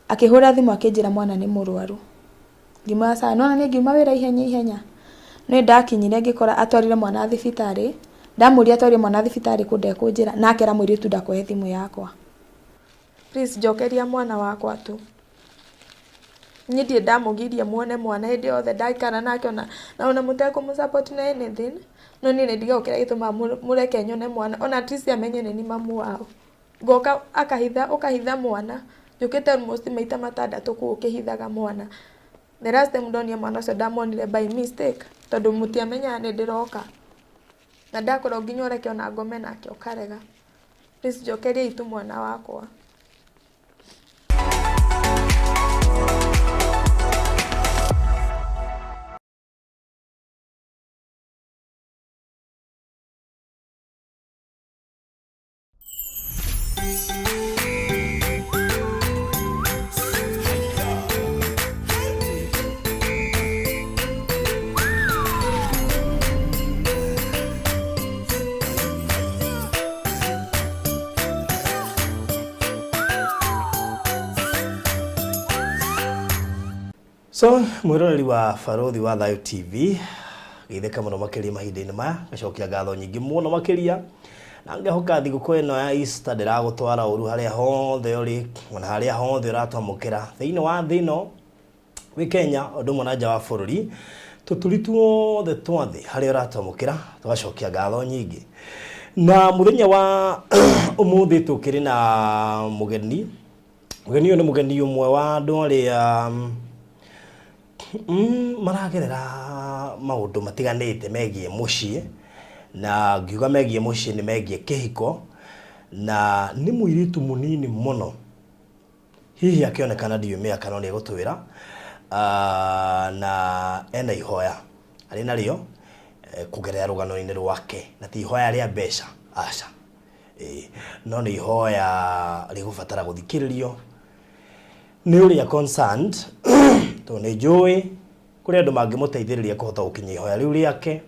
akihura thimu akinjira mwana ni murwaru ngima sa nona ni ngima wira ihenya no ndakinyire ngikora atwarire mwana thibitari ndamuria atwarire mwana thibitari kunde kunjira nake ra mwiri tu ndakohe thimu yakwa please jokeria mwana wakwa tu nyidie ndamugirie muone mwana hindi yothe ndaikara nake ona muteko mu support na anything no ni ndiga ukira gituma mureke nyone mwana ona at least amenye ni mamu wao goka ukahitha mwana jukite almost maita matandatu ku ukihithaga mwana the last time ndonia mwana so ndamonire by mistake tondu mutiamenya ni ndiroka na ndakora nginya ureke ona ngome nake ukarega please jokeria itu mwana wakwa. So mwiroreri wa Barothi wa Thayu TV githeka muno makiria mahinda-ini maya gacokia ngatho nyingi muno makiria na ngehoka thiguku ino ya Easter ndiragutwara uru haria hothe uri ona haria hothe uratwamukira thiini wa thino wi Kenya undu mwe na nja wa bururi tuturi tuothe twathi haria uratwamukira tugacokia ngatho nyingi na muthenya wa umuthi tukiri na mugeni uyu ni mugeni umwe wa andu aria maragerera maundu matiganite megie mucii na ngiuga megie mucii ni megie kihiko na ni muiritu munini muno hihi akionekana ndiumia kana ni gutwira na ena ihoya ari nario kugerera rugano-ini rwake na ti ihoya ria mbeca aca no ni ihoya rigubatara guthikiririo ni uria concerned to ni njui kuri andu mangimuteithiriria kuhota gukinya ihoya riu riake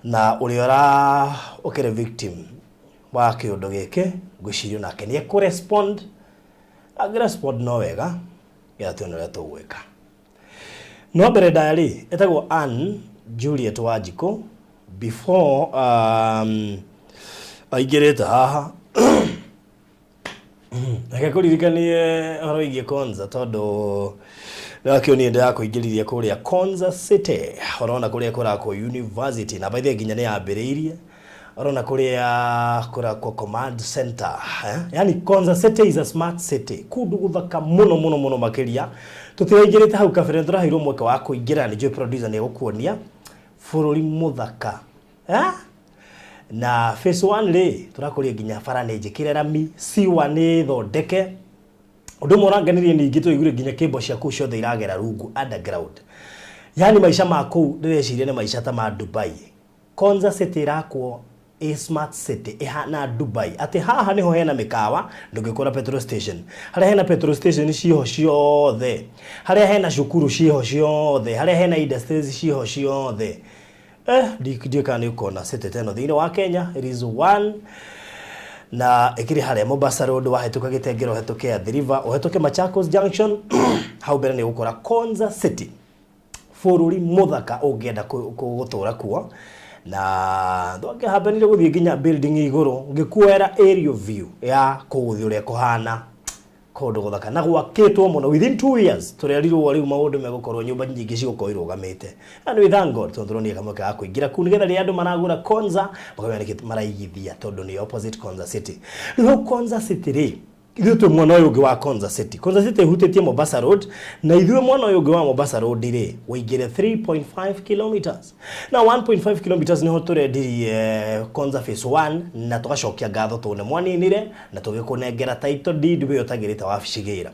na uriora ukire victim wa kiundu giki ngwicirio nake ni ekurespond agirespond no wega ya tuone uria tugwika no mbere ndari etagwo Ann Juliet Wanjiku before aigireta haha akakuririkanie horo igie Konza tondu nakio ni nda kuingiririe kuria Konza City orona kuria kurako university na baithe nginya ni yambiriirie orona kuria kurako command center yani Konza City is a smart city kundu guthaka muno makiria tutiraingirite hau kabere ndurahirwo mweke wa kuingira ni joy producer ni gukuonia bururi muthaka na phase 1 ri turakuria nginya bara ni njikire rami C1 ni thondeke undu moranganirie ningi tuigure nginya kimbo cia ku ciothe iragera rungu underground yani maisha maku ndireciria ni maisha ta ma Dubai Konza City irakwo a smart city ihana Dubai ati haha niho hena mikawa ndungikora petrol station haria hena petrol station ciho ciothe haria hena cukuru ciho ciothe haria hena industries ciho ciothe ndiyo ni ukona city teno thiini wa Kenya it is one na ikiri haria Mombasa Road wahituka Gitengero hetuke Athi River uhetuke Machakos Junction hau mbere ni gukora Konza City bururi muthaka ungienda gutura kuo na ndoke habanire guthie nginya building iguru ngikuera area view ya kuthi uria kuhana kundu guthaka na gwakitwo muno within 2 years turerirwo riu maundu megukorwo nyumba nyingi cigukorwo irugamite and we thank God tondu kamwe ka kuingira kunigetha ri andu maragura Konza bakamenya maraigithia tondu ni opposite Konza City riu Konza City ri ithuĩ twĩ mwena ũyũ ũngĩ wa Konza City. Konza City ĩhutĩtie Mombasa Road na ithuĩ mwena ũyũ ũngĩ wa Mombasa Road rĩ wĩingĩre 3.5 kilometers. Na 1.5 kilometers nĩho tũrendirie Konza phase 1 na tũgacokia ngatho tũne mwaninire na tũgĩkũnengera title deed wĩ ũtagĩrĩte wabici gĩra.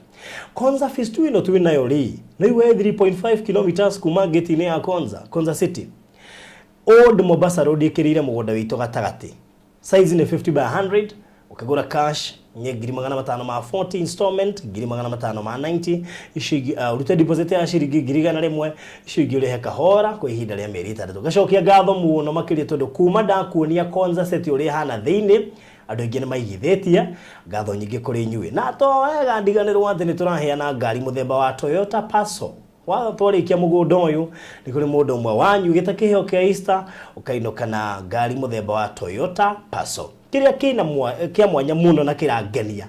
Konza phase 2 ĩno twĩ nayo rĩ na iwe 3.5 kilometers kuma gate-inĩ ya Konza City. Old Mombasa Road ĩkĩrĩire mũgũnda witũ gatagatĩ. Size nĩ 50 by 100 ukagura cash nye 540 installment 590 ishigi urute deposit ya shiringi 1,100 ishigi uri heka hora kwa ihinda rĩa mĩeri 3 gacokia ngatho muno makiria tondu kuma ndakuonia konza set uri hana thiini andu aingi ni maigithitie ngatho nyingi kuri nyue na to wega ndiganirwo ati ni turaheana ngari muthemba wa Toyota Passo wa twarikia mugunda uyu ni kuri mundu umwe wanyu gita kiheo kia Easter ukainoka na ngari muthemba wa Toyota Passo kiria kia mwanya muno na kirangenia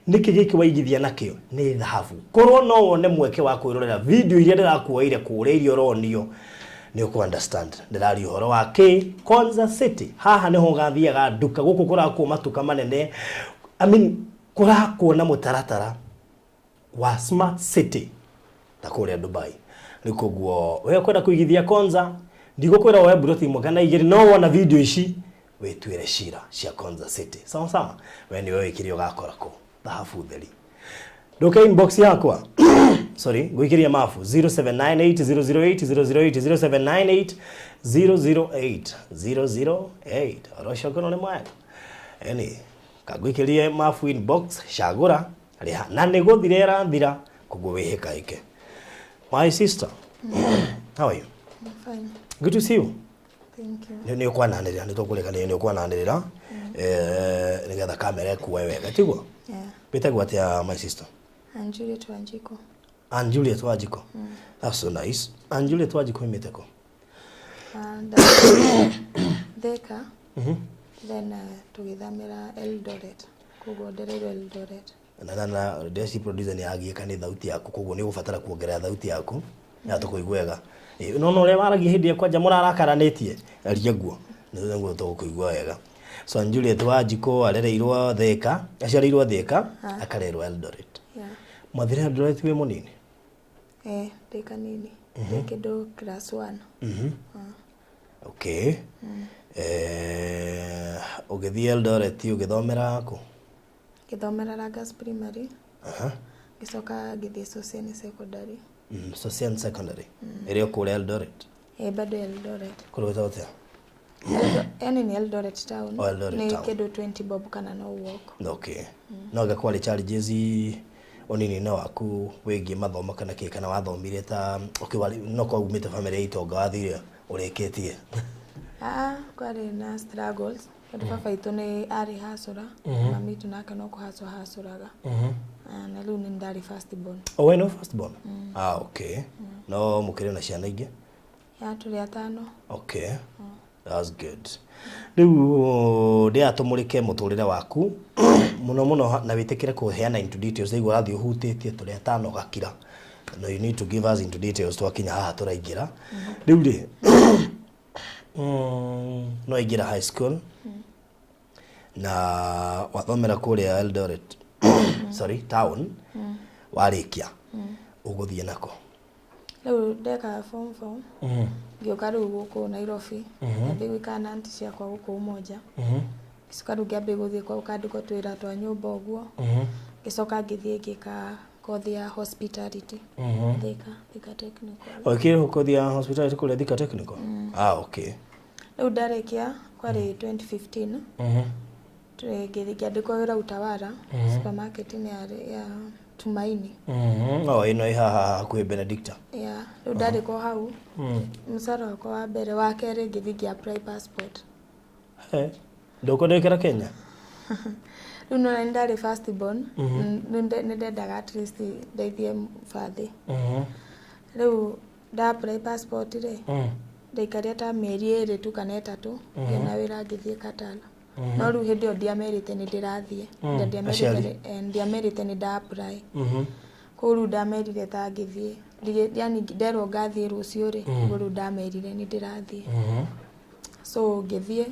niki giki waigithia nakio ni dhahabu korwo no wone mweke wa kwirorera video iria ndirakuoire kuria irio ronio ni uku understand ndirari uhoro wa Konza City haha niho gathiaga nduka guku kurakuo matuka manene kurakuo na mutaratara wa Smart City ta kuria Dubai nikuguo we kwenda kuigithia Konza ndigukwira we broti imwe kana igiri no wona video ici wetwire shira cia Konza City sawa sawa we ni wewe kirio gakora ko dhahabu theri ndoka inbox yakwa sorry gwikiria mafu 0798008008 0798008008 orosho kono ne mwa eni kagwikirie mafu inbox shagura riha na niguthirera thira kugo wihika ike my sister how are you? I'm fine. Good to see you. Thank you. Ni ukwananirira ni tukurekana ni ukwananirira nigetha kamera kuwe wega tiguo Yeah. bitagwa atia my sister And Juliet Wanjiko. And Juliet Wanjiko. That's so nice. And Juliet Wanjiko imeteko. And Theka. Then tugithamira Eldoret. Kugonderero Eldoret. Na desi producer ni agie kani thauti yaku koguo ni gubatara kuongerera thauti yaku ya tukuiguega no ule waragie hindi kwanja murarakaranitie aria guo niguo tukuigua wega so Juliet Wanjiko arereirwo Theka aciareirwo Theka akarerwo Eldoret Yeah. Mathira Eldoret we munini Theka nini Theka class 1 okay ugithie Eldoret ugithomera ku Githomera Ragas Primary. Gisoka githie Sosiani Secondary. Sosiani Secondary. Area kule Eldoret. Bado Eldoret. Kule wote. Yani ni Eldoret town. Eldoret ni town. Kedo 20 bob kana no walk. Okay. No gakwali challenges onini na waku wegi mathomo kana ke kana wathomire ta ukiwali no kwa umite family itonga wathire ureketie. Kwari na struggles. Baba itu ni ari hasura. Mami tunaka no kuhasuraga. Na lu ni ndari first born. Oh, we no first born. Okay. No mukire na ciana ingi. Ya tuli atano. Okay. That's good. Riu ndi atumurike muturire waku muno na witikire kuheana into details igwa rathi uhutitie tuli atano gakira. No, you need to give us into details twakinya haha turaingira. Riu ri no igira high school na wathomera kuria Eldoret sorry town warikia uguthie nako Riu ndeka form 4 ngioka riu guku Nairobi mbe wikana anti cia kwa guku umoja gicoka riu ngiambe guthie kwa ukandiko twira twa nyumba uguo gicoka ngithie ngika kothi ya hospitality Thika technical okay kothi ya hospitality kule Thika technical okay riu ndarekia kwari 2015 ngithikandikwo wira Utawara supermarket ni ya Tumaini ino ihaha kwe Benedicta riu ndarikwo hau musara wakwa wa mbere wa keri ngithiki apply passport ndukundikira Kenya riu no ndari first born ndendaga at least ndeithie fathi riu nda apply passport ri ndaikaria ta mieri 2 tu kana 3 na wira ngithie Katala no riu hindi ndiamerite ni ndirathie ndiamerite ni nda apply kuru ndamerire ta ngithie yani nderwo ngathie rucio ri kuru ndamerire ni ndirathie so ngithie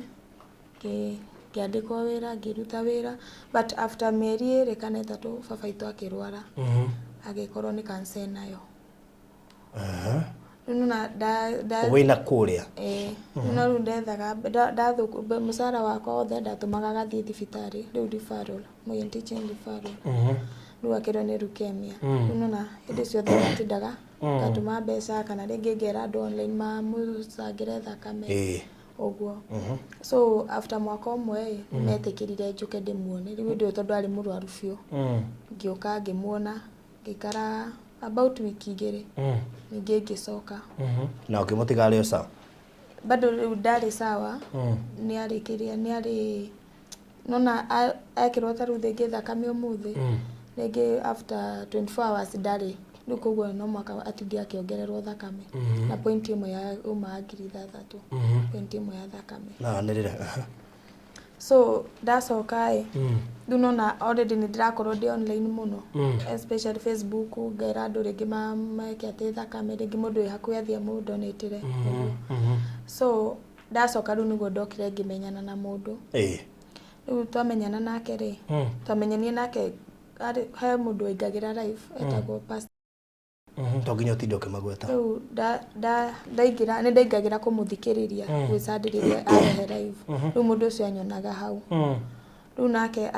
kiandikwo wira ngiruta wira but after mieri 2 kana 3 baba itu akirwara agikorwo ni cancer nayo nuna wina kuria no riu ndethaga ndathuku musara wakwa othe ndatumaga gathie thibitari riu referral my teaching referral riu akirwo ni leukemia nuna hindi ciothe ndatindaga ngatuma mbeca kana ringi ngera andu online mucangire thakame Oguo. So after mwaka ũmwe metikirire njuke ndimuone. Riu ndio tondu ari mũrwaru biũ. Ngĩũka ngĩmuona ngĩkara about wiki igĩrĩ. Ningĩ ngĩcoka. Na ukimutiga rĩo sawa. Bado riu ndarĩ sawa. Nĩarĩ nona ekirwo ta riu thĩngĩ thakame ũmũthĩ. Rĩngĩ after 24 hours ndarĩ. Riu koguo no mwaka atingi akiongererwo thakame. Na point ĩmwe ya uma ngiri 3. Point ĩmwe ya thakame. Na nĩrĩre. So ndacoka riu nona already nĩndĩrakorwo ndĩ online mũno. Especially Facebook ngaĩra andũ rĩngĩ meke atĩ thakame rĩngĩ mũndũ wĩ hakuhĩ athiĩ mũndonĩtĩre. So ndacoka riu nĩguo ndokire ngĩmenyana na mũndũ. Riu twamenyana nake rĩ. Twamenyanie nake he mũndũ waingagĩra live etagwo Pastor. Toginya ũtinde ũkĩmagweta. Riu ndaingĩra kũmũthikĩrĩria gwĩcandĩrĩria arehe live. Riu mũndũ ũcio anyonaga hau. Riu nake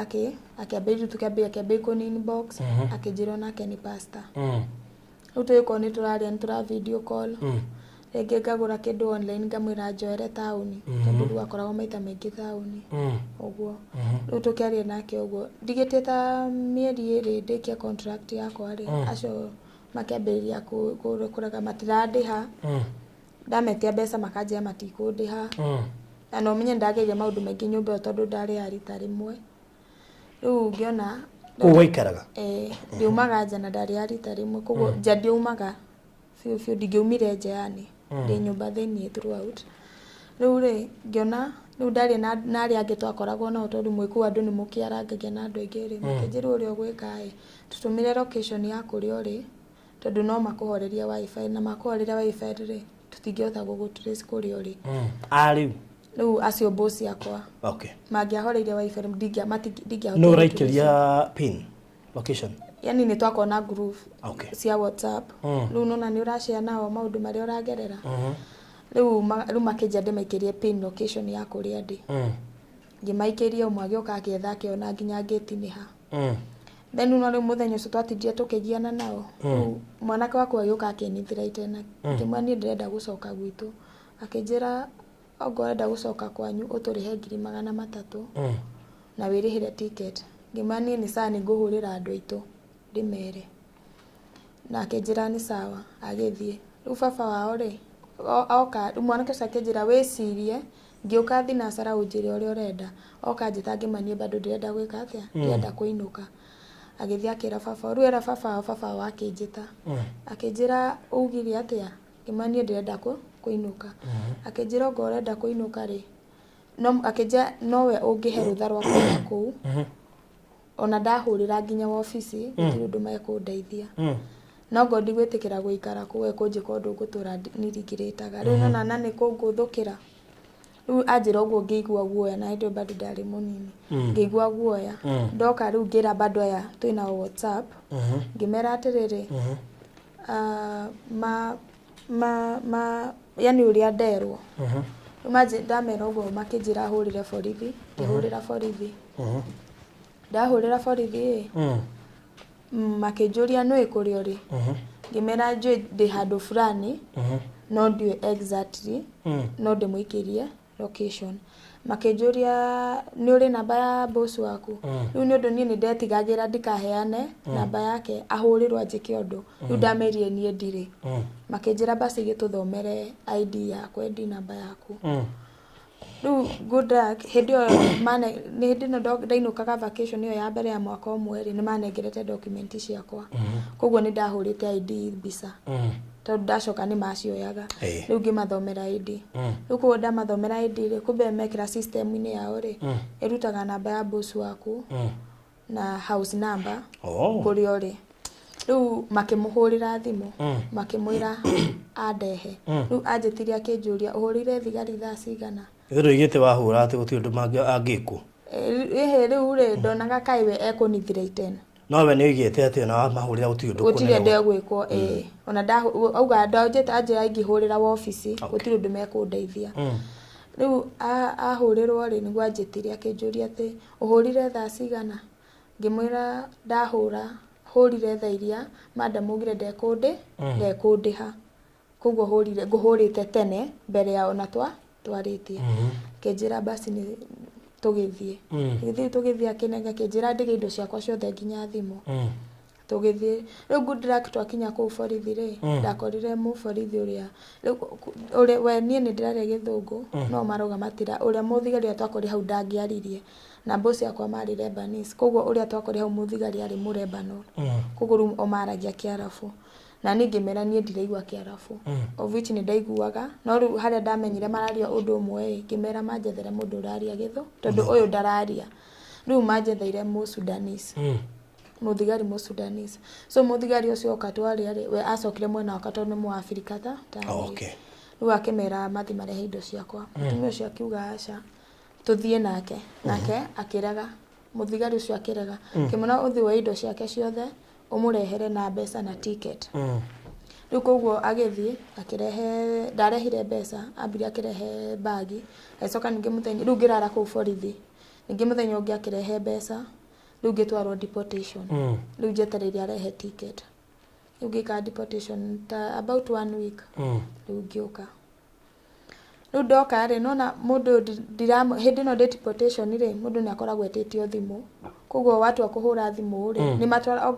akĩambia kũni inbox akĩnjĩra nake nĩ pastor. Riu twĩkwo nĩtũraria video call. Rĩngĩ ngagũra kĩndũ online ngamwĩra njoere taũni tondũ riu akoragwo maita maingĩ taũni. Ũguo. Riu tũkĩaria nake ũguo. Ndigĩtie ta mĩeri 2 ndĩkia contract yakwa rĩ acio makĩambĩrĩria kũrega matirandĩha. Ndametia mbeca makanjia matikũndĩha. Na no menye ndageria maũndũ maingĩ nyũmba ĩyo tondũ ndarĩ arita rĩmwe. Riu ngĩona waikaraga ndiumaga nja na ndarĩ arita rĩmwe koguo nja ndiumaga biũ ndingĩumire nja yani ndĩ nyũmba thĩinĩ throughout. Riu rĩ ngĩona riu ndarĩ na arĩa angĩ twakoragwo nao tondũ mwĩkuu andũ nĩ mũkĩarangagia na andũ aingĩ rĩ makĩnjĩra ũrĩa ũgwĩka tũtũmĩre location ya kũrĩa ũrĩ tondũ no makũhoreria wifi na makũhoreria wifi rĩ tũtingĩhota gũgũtrace kũrĩa ũrĩ. Riu acio boss yakwa. Mangĩahoreire wifi ndingĩahota. No raikĩria pin location. Yani nĩ twakorwo na group cia WhatsApp. Riu nona nĩ ũrashare nao maũndũ marĩa ũragerera. Riu makĩnja ndĩmaikĩrie pin location ya kũrĩa ndĩ. Ngĩmaikĩria ũmwe agĩũka agĩetha akĩona nginya gate-inĩ ha. Then no rĩu mũthenya ũcio twatindire tũkĩgiana nao. Mwanake wakwa agĩũka akĩnyitĩra itena. Ngĩmwania ndĩrenda gũcoka gwitũ. Akĩnjĩra ongorenda gũcoka kwanyu ũtũrĩhe 300 na wĩrĩhĩre ticket. Ngĩmwania nĩ sawa nĩngũhũrĩra andũ aitũ ndĩmere. Na akĩnjĩra nĩ sawa agĩthiĩ. Riu baba wao rĩ oka mwanake ũcio akĩnjĩra wĩcirie ngĩũka thinacara ũnjĩre ũrĩa ũrenda. Oka njĩta ngĩmania bado ndĩrenda gwĩka atĩa ndĩrenda kũinũka. Agĩthiĩ akĩra baba riu era baba wao akĩnjĩta. Akĩnjĩra ugire atĩa ngĩmania ndĩrenda kũinũka. Akĩnjĩra ngo ũrenda kũinũka rĩ no akĩnjĩra nowe ũngĩhe rũtha rwa kuuma kũu. Ona ndahũrĩra nginya wabici gũtirĩ ũndũ mekũndeithia. No ngo ndigwĩtĩkĩra gũikara kũu kũnjĩka ũndũ ngũtũra niringĩrĩtaga. Riu nona na nĩ kũngũthũkĩra. Riu anjĩra ũguo ngĩigua guoya na hĩndĩ bado ndarĩ mũnini. Ngĩigua guoya. Ndoka riu ngĩra bado aya twĩna WhatsApp. Ngĩmera atĩrĩrĩ yani ũrĩa nderwo. Ndamera ũguo makĩnjĩra hũrĩre borithi. Ngĩhũrĩra borithi. Ndahũrĩra borithi makĩnjũria nĩ kũrĩa ũrĩ. Ngĩmera njũĩ ndĩ handũ fulani no ndiũĩ exactly no ndĩmũikĩrie location. Makĩnjũria nĩ ũrĩ namba ya boss waku. Riu nĩ ũndũ niĩ nĩndetigagĩra ndikaheane namba yake ahũrĩrwo njĩke ũndũ. Riu ndamerire niĩ ndirĩ. Makĩnjĩra basi gĩtũthomere ID yakwa ID namba yaku. Riu good luck hĩndĩ ĩyo nĩ hĩndĩ ĩno ndainũkaga vacation ĩyo ya mbere ya mwaka ũmwe rĩ nĩmanengerete document ciakwa. Koguo nĩ ndahũrĩte ID mbica. Tondũ ndacoka nĩ macioyaga. Riu ngĩmathomera ID. Riu koguo ndamathomera ID rĩ kumbe mekĩra system-inĩ yao rĩ ĩrutaga namba ya boss waku na house number kũrĩa ũrĩ. Riu makĩmũhũrĩra thimũ makĩmwĩra andehe. Riu anjĩtire akĩnjũria ũhũrĩire thigari thaa cigana. Rĩu igĩte wahũra atĩ gũtirĩ ũndũ angĩkwo. Rĩu rĩ ndonaga kaĩ we ekũnithira itena. No we nĩ igĩte atĩ na mahũrĩra gũtirĩ ũndũ gũtirĩ ndegwĩkwo ona auga ndonjete anjĩra ingĩhũrĩra wabici gũtirĩ ũndũ mekũndeithia. Riu ahũrĩrwo rĩ nĩguo anjĩtire akĩnjũria atĩ ũhũrire thaa cigana. Ngĩmwĩra ndahũra hũrire thaa iria madam ugire ndekũndĩha. Koguo ngũhũrĩte tene mbere ya ona twarĩtie kĩnjĩra basi nĩ tũgĩthiĩ tũgĩthiĩ akenenga kĩnjĩra ndĩge indo ciakwa ciothe nginya thimũ tũgĩthiĩ rĩu good luck twakinya kũu borithi rĩ ndakorire mũborithi ũrĩa we niĩ nĩ ndĩraria gĩthũngũ no marauga matira ũrĩa mũthigari ũrĩa twakorire hau ndangĩaririe na bosi yakwa marĩ Lebanese koguo ũrĩa twakorire hau mũthigari arĩ Mũlebanon koguo rĩu o maragia Kĩarabu na niĩ ngĩmera niĩ ndiraigua Kĩarabu of which nĩ ndaiguaga no rĩu harĩa ndamenyire mararia ũndũ ũmwe ngĩmera manjethere mũndũ ũraria gĩthũ tondũ ũyũ ndararia rĩu manjetheire Mũsudanese mũthigari Mũsudanese so mũthigari ũcio oka twarĩ we acokire mwena wa tondũ nĩ Mũafrika ta okay rĩu akĩmera mathi marehe indo ciakwa mũtumia ũcio akiuga aca tũthiĩ nake akĩrega mũthigari ũcio akĩrega kĩmona ũthi wa indo ciake ciothe ũmũrehere na mbeca na ticket rĩu koguo agĩthiĩ akĩrehe ndarehire mbeca ambire akĩrehe bagi acoka ningĩ mũthenya rĩu ngĩrara kũu borithi ningĩ mũthenya ũngĩ akĩrehe mbeca rĩu ngĩtwarwo deportation rĩu njetereire arehe ticket rĩu ngĩka deportation about 1 week rĩu ngĩũka rĩu ndoka rĩ nona mũndũ hĩndĩ ĩno deportation rĩ mũndũ nĩ akoragwo etĩtio thimũ koguo watu akũhũra thimũ rĩ nĩ matwara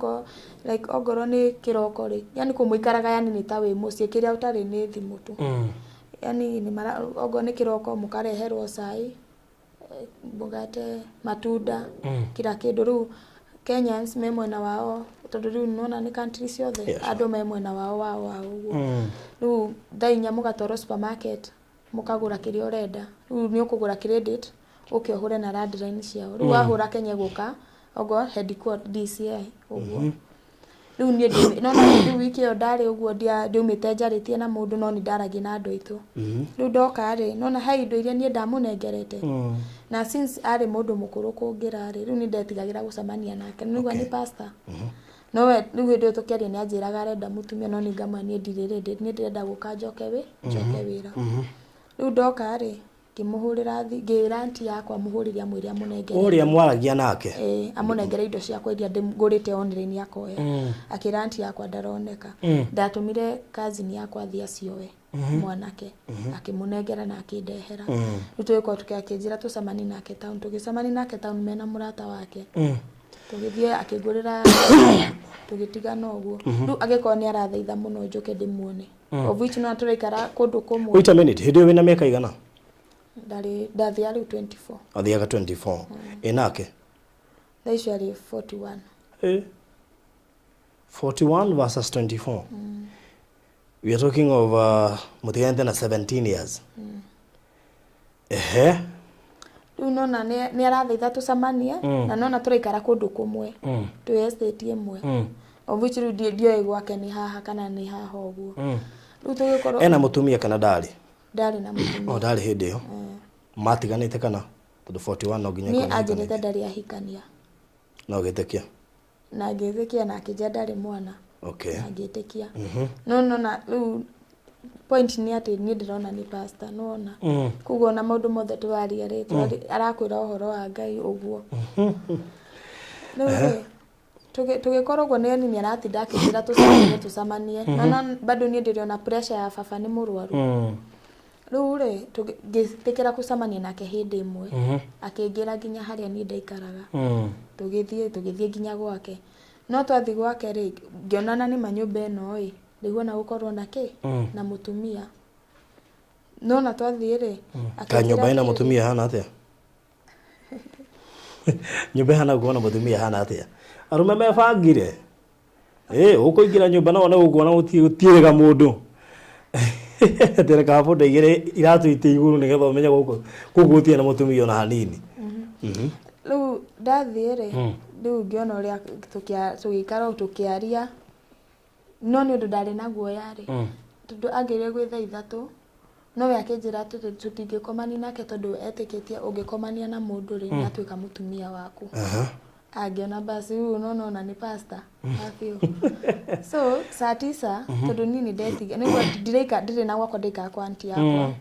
ongorwo nĩ kĩroko rĩ yani kũmũikaraga yani nĩ ta wĩ mũciĩ kĩrĩa ũtarĩ nĩ thimũ tu yani ongorwo nĩ kĩroko mũkareherwo cai mugate matunda kila kĩndũ rĩu Kenyans me mwena wao tondũ rĩu nona nĩ country ciothe andũ me mwena wao ũguo rĩu thainya mũgatwarwo supermarket mukagura kĩrĩa ũrenda rĩu nĩ ũkũgũra credit ũkĩohure na landline ciao rĩu wahũra Kenya gũka ogo headquarters DCI ũguo rĩu niĩ no rĩu wiki ĩyo ndarĩ ũguo ndiumĩte njarĩtie na mũndũ no nĩ ndaragia na andũ aitũ rĩu ndoka rĩ nona he indo iria niĩ ndamũnengerete na since arĩ mũndũ mũkũrũ kũngĩra rĩ rĩu nĩ ndetigagĩra gũcemania nake nĩguo nĩ pastor no we rĩu hĩndĩ ĩyo tũkĩaria nĩ anjĩraga arenda mũtumia no nĩ ngamwa niĩ ndirĩ ndĩrenda gũka njoke wĩra rĩu ndoka rĩ ngĩmũhũrĩra ngĩra aunti yakwa mũhũrĩria mwĩrĩa mũnengere ũrĩa mwaragia nake amũnengere indo ciakwa iria ngũrĩte online akoya akĩra aunti yakwa ndaroneka ndatũmire cousin yakwa thia cioe mwanake akĩmũnengera na akĩndehera rĩu tũgĩkorwo tũkĩakĩnjĩra tũcemani nake town tũgĩcemani nake town mena mũrata wake tũgĩthiĩ akĩngũrĩra tũgĩtigana ũguo rĩu agĩkorwo nĩ arathaitha mũno njoke ndĩmuone of which no tũraikara kũndũ kũmwe wait a minute hĩndĩ ĩyo wĩna mĩaka igana ndathiaga rĩu 24 athiaga 24 enake thaa icio arĩ 41 41 versus 24 we are talking of mutigaende na 17 years rĩu nona nĩ arathaitha tũcemanie na nona tũraikara kũndũ kũmwe twĩ estate ĩmwe of which rĩu ndioĩ gwake nĩ haha kana nĩ haha ũguo rĩu tũgĩkorwo ena mũtumia kana ndarĩ na mũtumia ndarĩ hĩndĩ ĩyo matiganĩte kana tondũ 41 no nginya niĩ anjĩrĩte ndarĩ ahikania no gĩtĩkia na ngĩtĩkia na akĩnjĩra ndarĩ mwana okay na ngĩtĩkia no na rĩu point nĩ atĩ niĩ ndĩrona nĩ pastor nona koguo na maũndũ mothe tũraria rĩ arakwĩra ũhoro wa Ngai ũguo rĩu tũgĩkorwo ũguo nĩ aratinda akĩnjĩra tũcemanie no bado niĩ ndĩrona pressure ya baba nĩ mũrwaru rĩu rĩ ngĩtĩkĩra gũcemania nake hĩndĩ ĩmwe akĩngĩra nginya harĩa niĩ ndaikaraga tũgĩthiĩ nginya gwake no twathiĩ gwake rĩ ngĩonana nĩ manyũmba ĩno ĩ nĩguo na gũkorwo na na mũtumia no na twathiĩ rĩ ka nyũmba ĩna mũtumia hana atĩa nyũmba hana kuona mũtumia hana atĩa arume mebangire ũkũingĩra nyũmba no ũkuona gũtiĩrĩga mũndũ tereka bunda igĩrĩ iratũite igũrũ nĩgetha ũmenye gũkũ gũtiĩ na mũtumia ona hanini rĩu ndathiĩ rĩ rĩu ngĩona ũrĩa tũgĩikara tũkĩaria no nĩ ũndũ ndarĩ na guoya rĩ tondũ angĩrĩe gwĩ thaa ithatũ no we akĩnjĩra atĩ tũtingĩkomania nake tondũ etĩkĩtie ũngĩkomania na mũndũ rĩ nĩ atuĩka mũtumia waku angĩona basi huyu unaona ni pastor afio so saa 9 tondũ nini ndetiga nĩguo ndĩrĩ na gwakwa ndĩka kwa aunti yakwa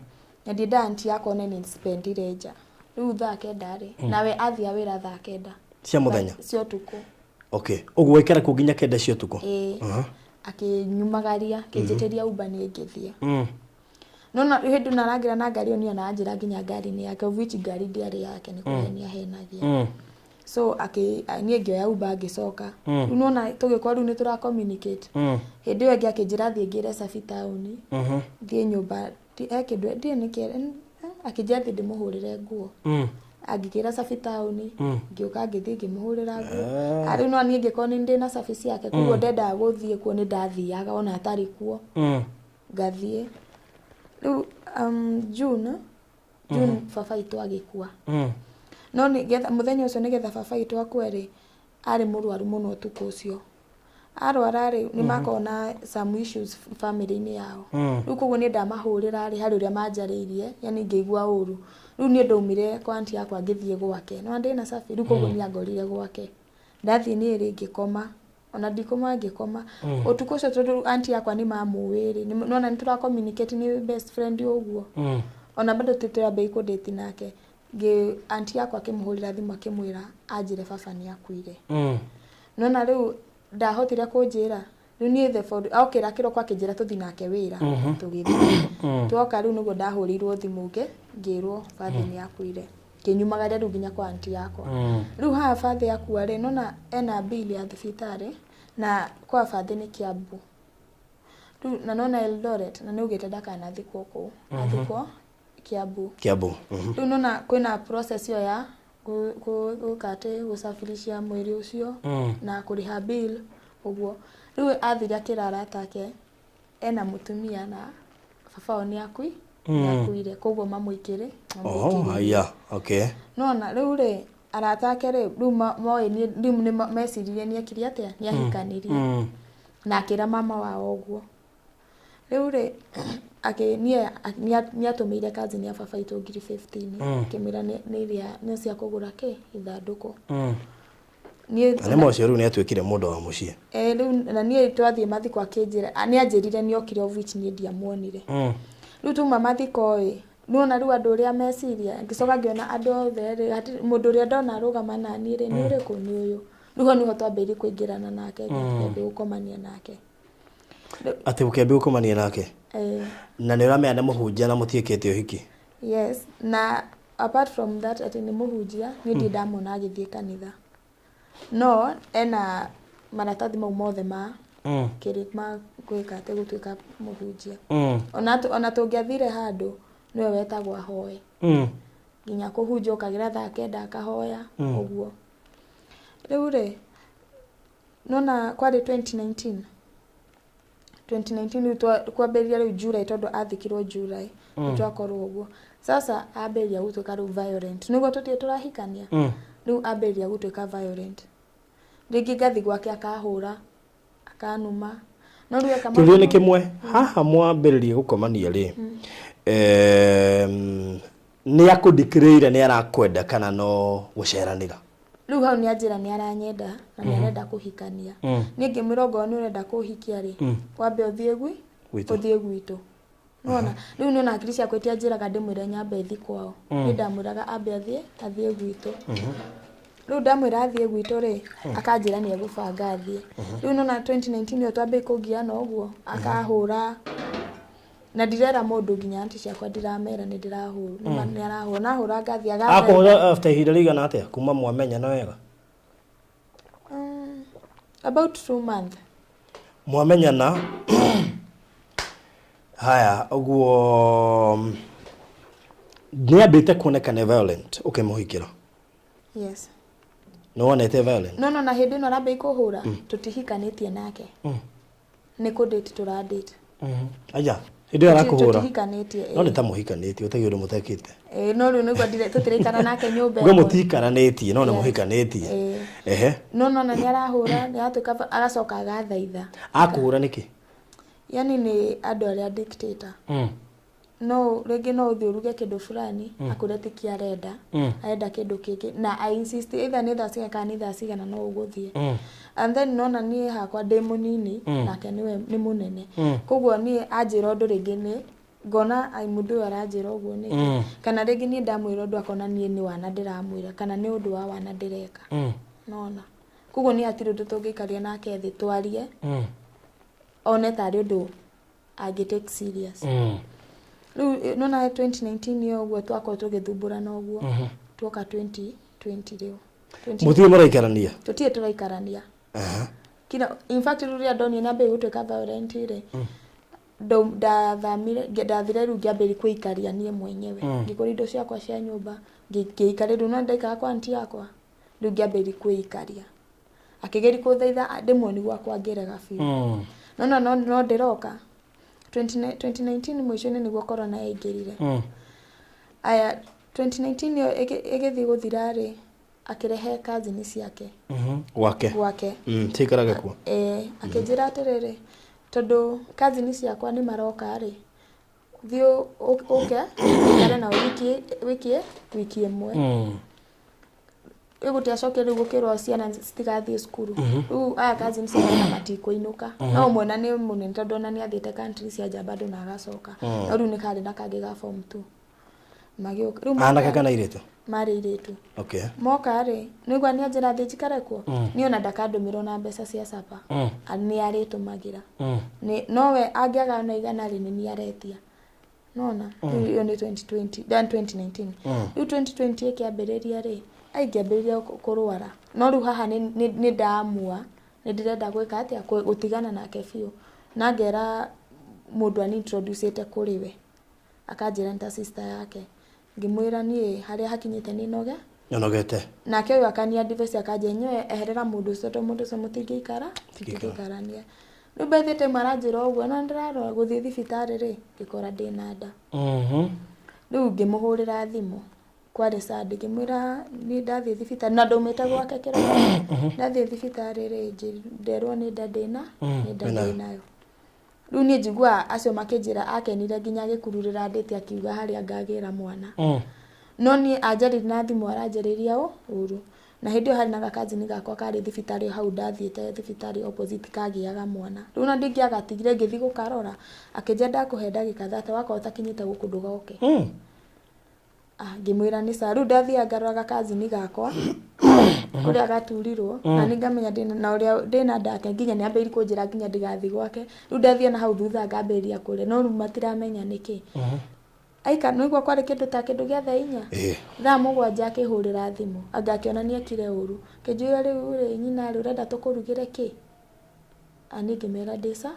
na ndĩnda aunti yakwa nene spendire nja rĩu thaa 9 rĩ nawe athia wĩra thaa 9 cia mũthenya cio tuko okay ũguo ikara ku nginya 9 cio tuko akĩnyumagaria kĩnjĩtĩria uba nĩ ngĩthie no hindi narangira na ngari oni ona anjira nginya ngari ni yake which ngari ndiari yake ni kuhenia henagia so nie ngioya uba ngicoka riu nona tugikwa riu ni tura communicate hindi yo ngiakinjira thie ngire Safi town thie nyumba kindu ndie nikere akijia thi ndimuhurire nguo agikira Safi town ngioka ngithie ngimuhurira nguo riu no nie ngikora ni ndi na Safi ciake kuo ndenda guthie kuo ni ndathiaga ona atari kuo ngathie riu June baba itu agikua no ni getha muthenya ucio ni getha baba itu akweri ari murwaru muno tuko ucio arwara ri ni makona some issues family ni yao riu koguo ni ndamahurira ri hari uria manjariirie yani ngeigua uru riu ni ndaumire kwa aunti yakwa ngithie gwake no ndi na Safi riu koguo ni angorire gwake ndathie ni ri ngikoma ona ndikoma ngikoma utuko ucio tondu aunti yakwa ni mamuwiri nona nitura communicate ni best friend uguo ona bado tutirambe ikudate nake aunti yakwa akimuhurira thimu akimwira anjire baba ni akuire nona riu ndahotire kunjira riu ni the for okira kiroko akinjira tuthi nake wira tugithie tuoka riu niguo ndahurirwo thimu ngirwo baba ni akuire kinyumagaria riu nginya kwa aunti yakwa riu ha baba yakua ri nona ena bill ya thibitari na kwa baba ni Kiambu riu na nona Eldoret na ni ugite ndakana thikwo ku athikwo Kiambu riu nona kwina process yo ya gukate gusafirishia mwiri ucio na kuriha bill uguo riu athiria kirara take ena mutumia na baba oni akuire koguo mamuikire okay nona riu ri aratake riu moe ni mesiririe ni akiri atia ni ahikanirie na akira mama wao uguo riu ri ni atumeire cousin ya baba itu ngiri 15 kimira ni ria ni cia kugura ithanduku ni mocio riu ni atwikire mundu wa mucie riu na ni twathie mathiko akinjira ni anjirire ni okire of which ni ndiamuonire riu tuma mathiko nona riu andu ria meciria ngicoka ngiona andu othe mundu ria ndona rugama na ni ri ni uriku ni uyu riu niho twambiri kuingirana nake ngiambe gukomania nake ati ukembe gukomania nake na ni uramea na muhunjia na mutiekete uhiki yes na apart from that ati ni muhunjia ni ndamona agithie kanitha no ena maratathi mau mothe ma kirima gwika ate gutuika muhunjia ona tungiathire handu niwe wetagwo ahoe nginya kuhunjia ukagira thaa kenda akahoya uguo riu ri nona kwari 2019 kwamberia riu July tondu athikirwo July twakorwo uguo sasa amberia gutuika riu violent niguo tutie turahikania riu amberia gutuika violent ringi ngathi gwake akahura akanuma no riu eka kirio ni kimwe haha mwambiririe gukomania ri ni akudikirire ni arakwenda kana no guceranira riu hau ni anjira ni aranyenda na ni arenda kuhikania ni ngimirongo ni urenda kuhikia ri wambe uthie uthie gwitu nona riu nona akirisia kwetia njiraga ndimwire nyambe thi kwao ni ndamwiraga ambe athie gwitu riu ndamwira athie gwitu ri akanjira ni egubanga athie riu nona 2019 yo twambe kugiana uguo akahura na ndirera mundu nginya anti ciakwa ndiramera ni ndirahuru ni arahura na hura ngathi akuhura after ihinda rigana atia kuma mwamenya no wega about 2 months mwamenyana haya uguo ni abite kuonekana violent ukimuhikira yes no wonete violent no na hindi no rambe ikuhura tutihikanitie nake ni ku date tura date aja hindi arakuhura tutihikanitie no ni ta muhikanitie utagi uri mutekite no riu niguo tutirikana nake nyumba ngo mutikaranetie no ni muhikanitie no na ni arahura ni atuka agacoka agathaitha akuhura niki yani ni andu aria dictator no rege no uthi uruge kindu fulani akuretikia arenda kindu kingi na I insist either ni thasiga kana ni thasigana no uguthie and then nona ni hakwa ndi munini nake ni munene koguo ni anjira undu ringi ni ngona ai mundu aranjira uguo ni kana ringi ni ndamwira undu akona ni wana ndiramwira kana ni undu wa wana ndireka nona koguo ni atiri undu tungikaria nake thi twarie one tari undu agi take serious Riu nona 2019 yo gwo twako tugithumbura no gwo twoka 2020 riu mutie maraikarania tutie turaikarania kina in fact ruria doni na be gutweka violent ire ndo ndathire riu ngiambiri kuikaria nie mwenyewe ngikora indo ciakwa cia nyumba ngikaria riu no ndaika kwa anti yakwa riu ngiambiri kuikaria akigeri kuthaitha ndimoni gwakwa ngerega biu no ndiroka 2019 mwishoni niguo corona yaingirire aya 2019 yo igithi guthira ri akirehe cousin ciake gwake tikaraga ku akijira atiriri tondu cousin ciakwa ni maroka ri thio okay kare na wiki imwe igutia coke riu gukirwa ciana citigathie cukuru riu aya cousin ciakwa matikuinuka no mwana ni munene tondu ona ni athite country cia nja bado na agacoka no riu ni kari na kangi ga form 2 magioka riu anaka kana iretu mari iretu okay moka ri nigwa ni ajira thi jikare ko ni ona ndakandumiro na mbeca cia sapa ani aritumagira ni nowe angiaga na igana ri ni aretia nona iyo ni 2020 then 2019 iyo 2020 ikiambiriria ri aingiambiriria kurwara no riu haha ni ndamua ni ndirenda gwika atia gutigana nake biu na ngera mundu ani introduce ite kuri we akanjira nta sister yake ngimwira nie haria hakinyite ni nogete nake uyu akania divorce akaje nyoe eherera mundu ucio mutingikara tikikarania riu bethite maranjira uguo na ndirarora guthii thibitari ri ngikora ndina nda riu ngimuhurira thimu kwari sad ngimwira ni ndathie thibitari na ndaumite gwake kiroko ndathie thibitari ri nderwo ni nda ndina nayo riu ni njigua acio makinjira akenire nginya gikururira nditi akiuga haria ngagira mwana no ni ajari na thimu aranjariria uru na hindi hari na gakazini gakwa kari thibitari hau ndathiete thibitari opposite kagiaga mwana riu na ndingiagatigire ngithi gukarora akinja ndakuhe ndagika 30 wako utakinyite gukundu goke ngimwira ni saru ndathia ngarora gakazini gakwa uria gaturirwo na ningamenya na uria ndina ndake nginya ni ambiri kunjira nginya ndigathi gwake riu ndathia na hau thutha ngambiria kure no riu matiramenya niki aika nigwa kwari kindu ta kindu gia thaa 4 thaa 7 akihurira thimu angakionania kire uru kinjira riu ri nyina ri urenda tukurugire ki ani ngimera ndisa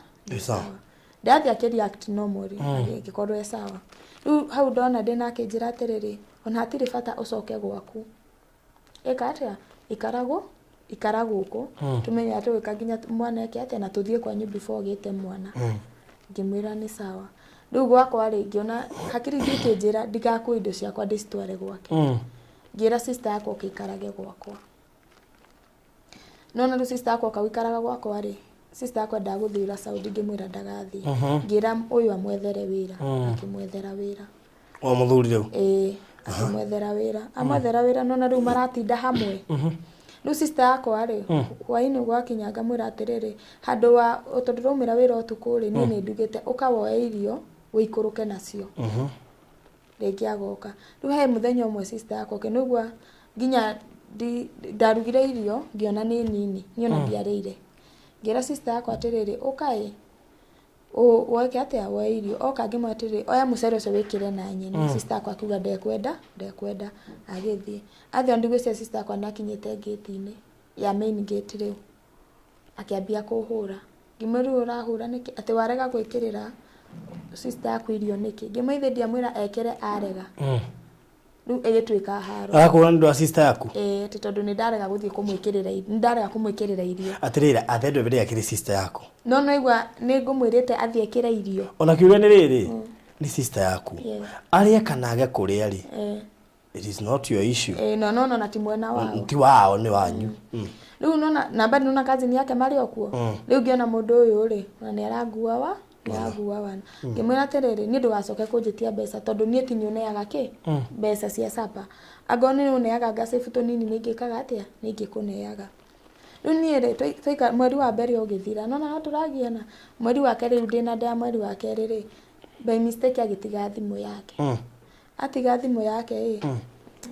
ndathi akireact normal ngikorwo sawa riu hau ndona ndina kinjira atiriri ona hatiri bata ucoke gwaku ekatia ikara guku tumenya ati wika nginya mwana yake ati na tuthie kwanyu before gite mwana ngimwira ni sawa riu gwakwa ri ngiona hakiri ngikinjira ndigaku indo ciakwa ndicitware gwake ngira sister yakwa ukikarage gwakwa no na sister yakwa kawikaraga gwakwa ri sister yakwa ndaguthira Saudi ngimwira ndagathi ngira uyu amwethere wira akimwethera wira o muthuri riu akimwethera wira amwethera wira no na riu maratinda hamwe riu sister yakwa ri hwaini gwakinya ngamwira atiriri handu wa utondurumira wira utuku ri ni ndugite ukawoe irio wikuruke nacio regi agoka riu he muthenya umwe sister yakwa kinugwa nginya ndarugire irio ngiona ni nini niona ndiarire ngira sister yakwa atiriri ukai woke atia wa irio oka ngimatiriri oya mucere ucio wikire na nyeni sister yakwa akiuga ndekwenda agithie athio ndigwiciria sister yakwa nakinyite gate-ini ya main gate riu akiambia kuhura ngimuru urahura niki ati warega gwikirira sister yaku irio niki ngimaithe ndiamwira ekere arega riu egitwika haro akura ndo sister yaku ti tondu ni ndarega guthie kumwikirira irio atirira athendo bere yakiri sister yaku no igwa ni ngumwirite athie kira irio ona kiuria ni riri ni sister yaku aria kanage kuria ri it is not your issue no na ti mwena wao ti wao ni wanyu riu nona na bado nona cousin yake mari okuo riu ngiona mundu uyu ri na ni arangua wana ngimwira atiriri ni ndugacoke kunjitia mbeca tondu nie ti nioneaga ki mbeca cia sapa agoni uneaga gasefu tonini ningikaga atia ningikuneaga riu nie ri twaika mweri wa mbere ugithira no turagiana mweri wa keri ndina nda mweri wa keri ri by mistake agitiga thimu yake atiga thimu yake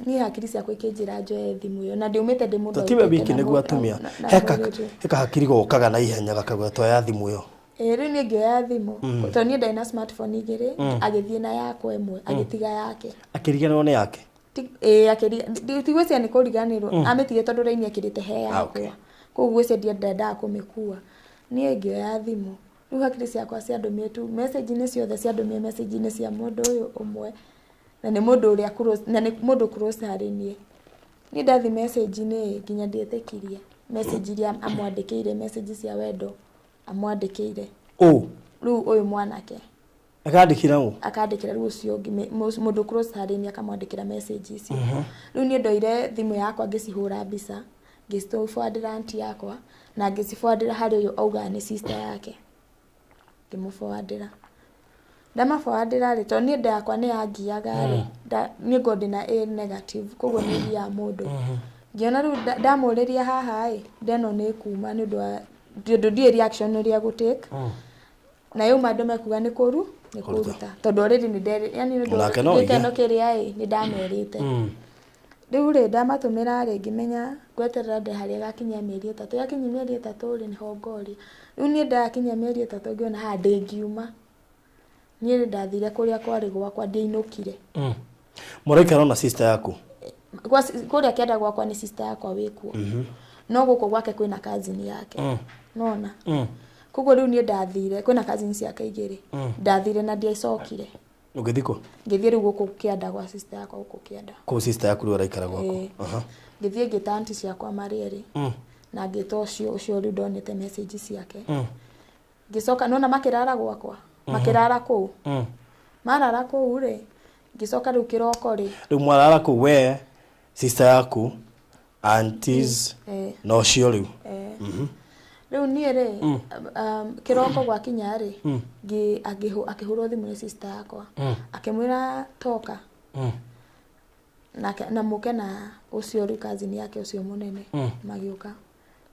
ni hakiri ciakwa ikinjira njoe thimu yo na ndiumite ndimundu tatiwe biki niguo atumia heka hakiri gokaga na ihenya gakagwa to ya thimu yo Riu ni ngioya thimu to ni ndai na smartphone igiri agithie na yakwa imwe agitiga yake akiriganirwo ni yake tigwĩcia nĩ kũriganĩrwo amĩtige tondũ raini akĩrĩte he yakwa koguo gwĩcia ndiendaga kũmĩkua niĩ ngĩoya thimũ rĩu hakiri ciakwa ciandũmire tu message-inĩ ciothe ciandũmire message-inĩ cia mũndũ ũyũ ũmwe na nĩ mũndũ ũrĩa close na nĩ mũndũ close harĩ niĩ ndathi message-inĩ nginya ndietĩkirie message iria amwandĩkĩire message cia wendo amwandĩkĩire rĩu ũyũ mwanake akandĩkĩra rĩu ũcio mũndũ close harĩ niĩ akamwandĩkĩra message icio rĩu niĩ ndoire thimũ yakwa ngĩcihũra mbica ngĩcitobandĩra aunti yakwa na ngĩcibandĩra harĩ ũyũ auga nĩ sister yake ngĩmũbandĩra ndamabandĩra rĩ to niĩ nda yakwa nĩ yangiaga rĩ niĩ ngo ndĩna A negative koguo nĩ ngiaga mũndũ ngĩona rĩu ndamũrĩria haha ĩ ndeno nĩ kuma nĩ ũndũ wa ndiĩ reaction ũrĩa gũtake na yau andũ mekuga nĩ kũruta tondũ already nĩ ndere yani nĩ ũndũ gĩkeno kĩrĩa ĩ nĩ ndamerĩte rĩu rĩ ndamatũmĩra rĩ ngĩmenya gweterera ndĩ harĩa gakinyia mĩeri 3 yakinyia mĩeri 3 rĩ nĩho ngoria rĩu niĩ ndakinyia mĩeri 3 ngĩona ha ndĩngiuma niĩ ndathire kũrĩa kwarĩ gwakwa ndĩinũkire mũraikara na sister yaku kũrĩa kĩenda gwakwa nĩ sister yakwa wĩkuo no gũkũ gwake kwĩna cousin yake nona koguo rĩu niĩ ndathire kwĩna cousin ciake igĩrĩ ndathire na ndiacokire ũgĩthikwo ngĩthiĩ rĩu gũkũ kĩenda gwa sister yakwa gũkũ kĩenda kũ sister yaku rĩu araikara gwako ngĩthiĩ ngĩta aunti ciakwa marĩ erĩ na ngĩta ũcio rĩu ndonete message ciake ngĩcoka nona makĩrara gwakwa makĩrara kũu marara kũu rĩ ngĩcoka rĩu kĩroko rĩ rĩu mwarara kũu we sister yaku aunties no ũcio rĩu rĩu niĩ rĩ kĩroko gwakinya rĩ akĩhũrwo thimũ nĩ sister yakwa akĩmwĩra toka na mũke na ũcio rĩu cousin yake ũcio mũnene magĩũka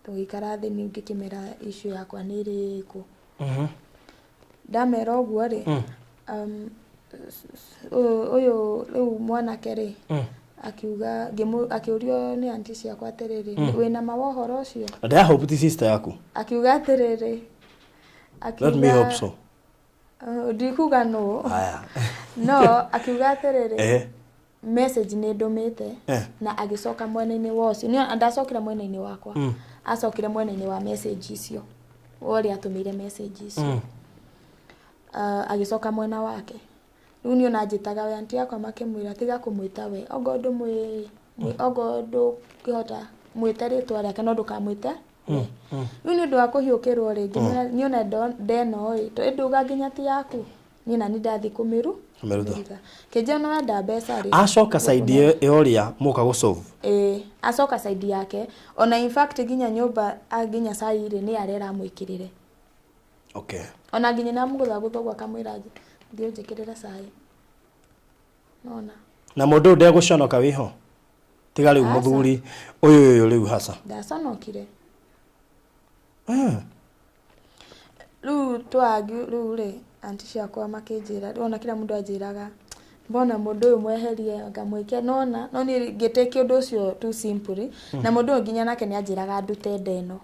tũgĩikara thĩ niĩ ngĩkĩmera issue yakwa nĩ ĩrĩkũ ndamera ũguo rĩ ũyũ rĩu mwanake rĩ akiuga akĩũrio nĩ aunti ciakwa atĩrĩrĩ wĩna ma wa ũhoro ũcio I hope ti sister yaku akiuga atĩrĩrĩ let me hope so ndikuga no akiuga atĩrĩrĩ message nĩ ndũmĩte na agĩcoka mwena-inĩ wa ũcio niĩ ndacokire mwena-inĩ wakwa acokire mwena-inĩ wa message icio ũrĩa atũmĩire message icio agĩcoka mwena wake rĩu niĩ ona njĩtaga we aunti yakwa makĩmwĩra tiga kũmwĩta we ogo ndũkĩhota mwĩte rĩtwa rĩake no ndũkamwĩte rĩu nĩ ũndũ wa kũhiũkĩrwo rĩngĩ niĩ ona ndeno ĩ to ĩnduga nginya ti yaku niĩ na nĩ ndathi kũmĩruta kĩnjĩa no wenda mbeca rĩ acoka side ĩoria mũka gũsolve acoka side yake ona in fact nginya nyũmba nginya cai rĩ nĩ arera mwĩkĩrĩre ona nginya na mũgũthagũthwo gwa kamwĩra thiĩ njĩkĩrĩre cai nona na mũndũ ndegũconoka wĩho tiga rĩu mũthuri ũyũ rĩu haca ndaconokire rĩu rĩu rĩ aunti ciakwa makĩnjĩra ona kila mũndũ anjĩraga mbona mũndũ ũyũ mweherie ngamwĩkia no niĩ ngĩtĩkia ũndũ ũcio too simple na mũndũ ũyũ nginya nake nĩ anjĩraga ndute ndeno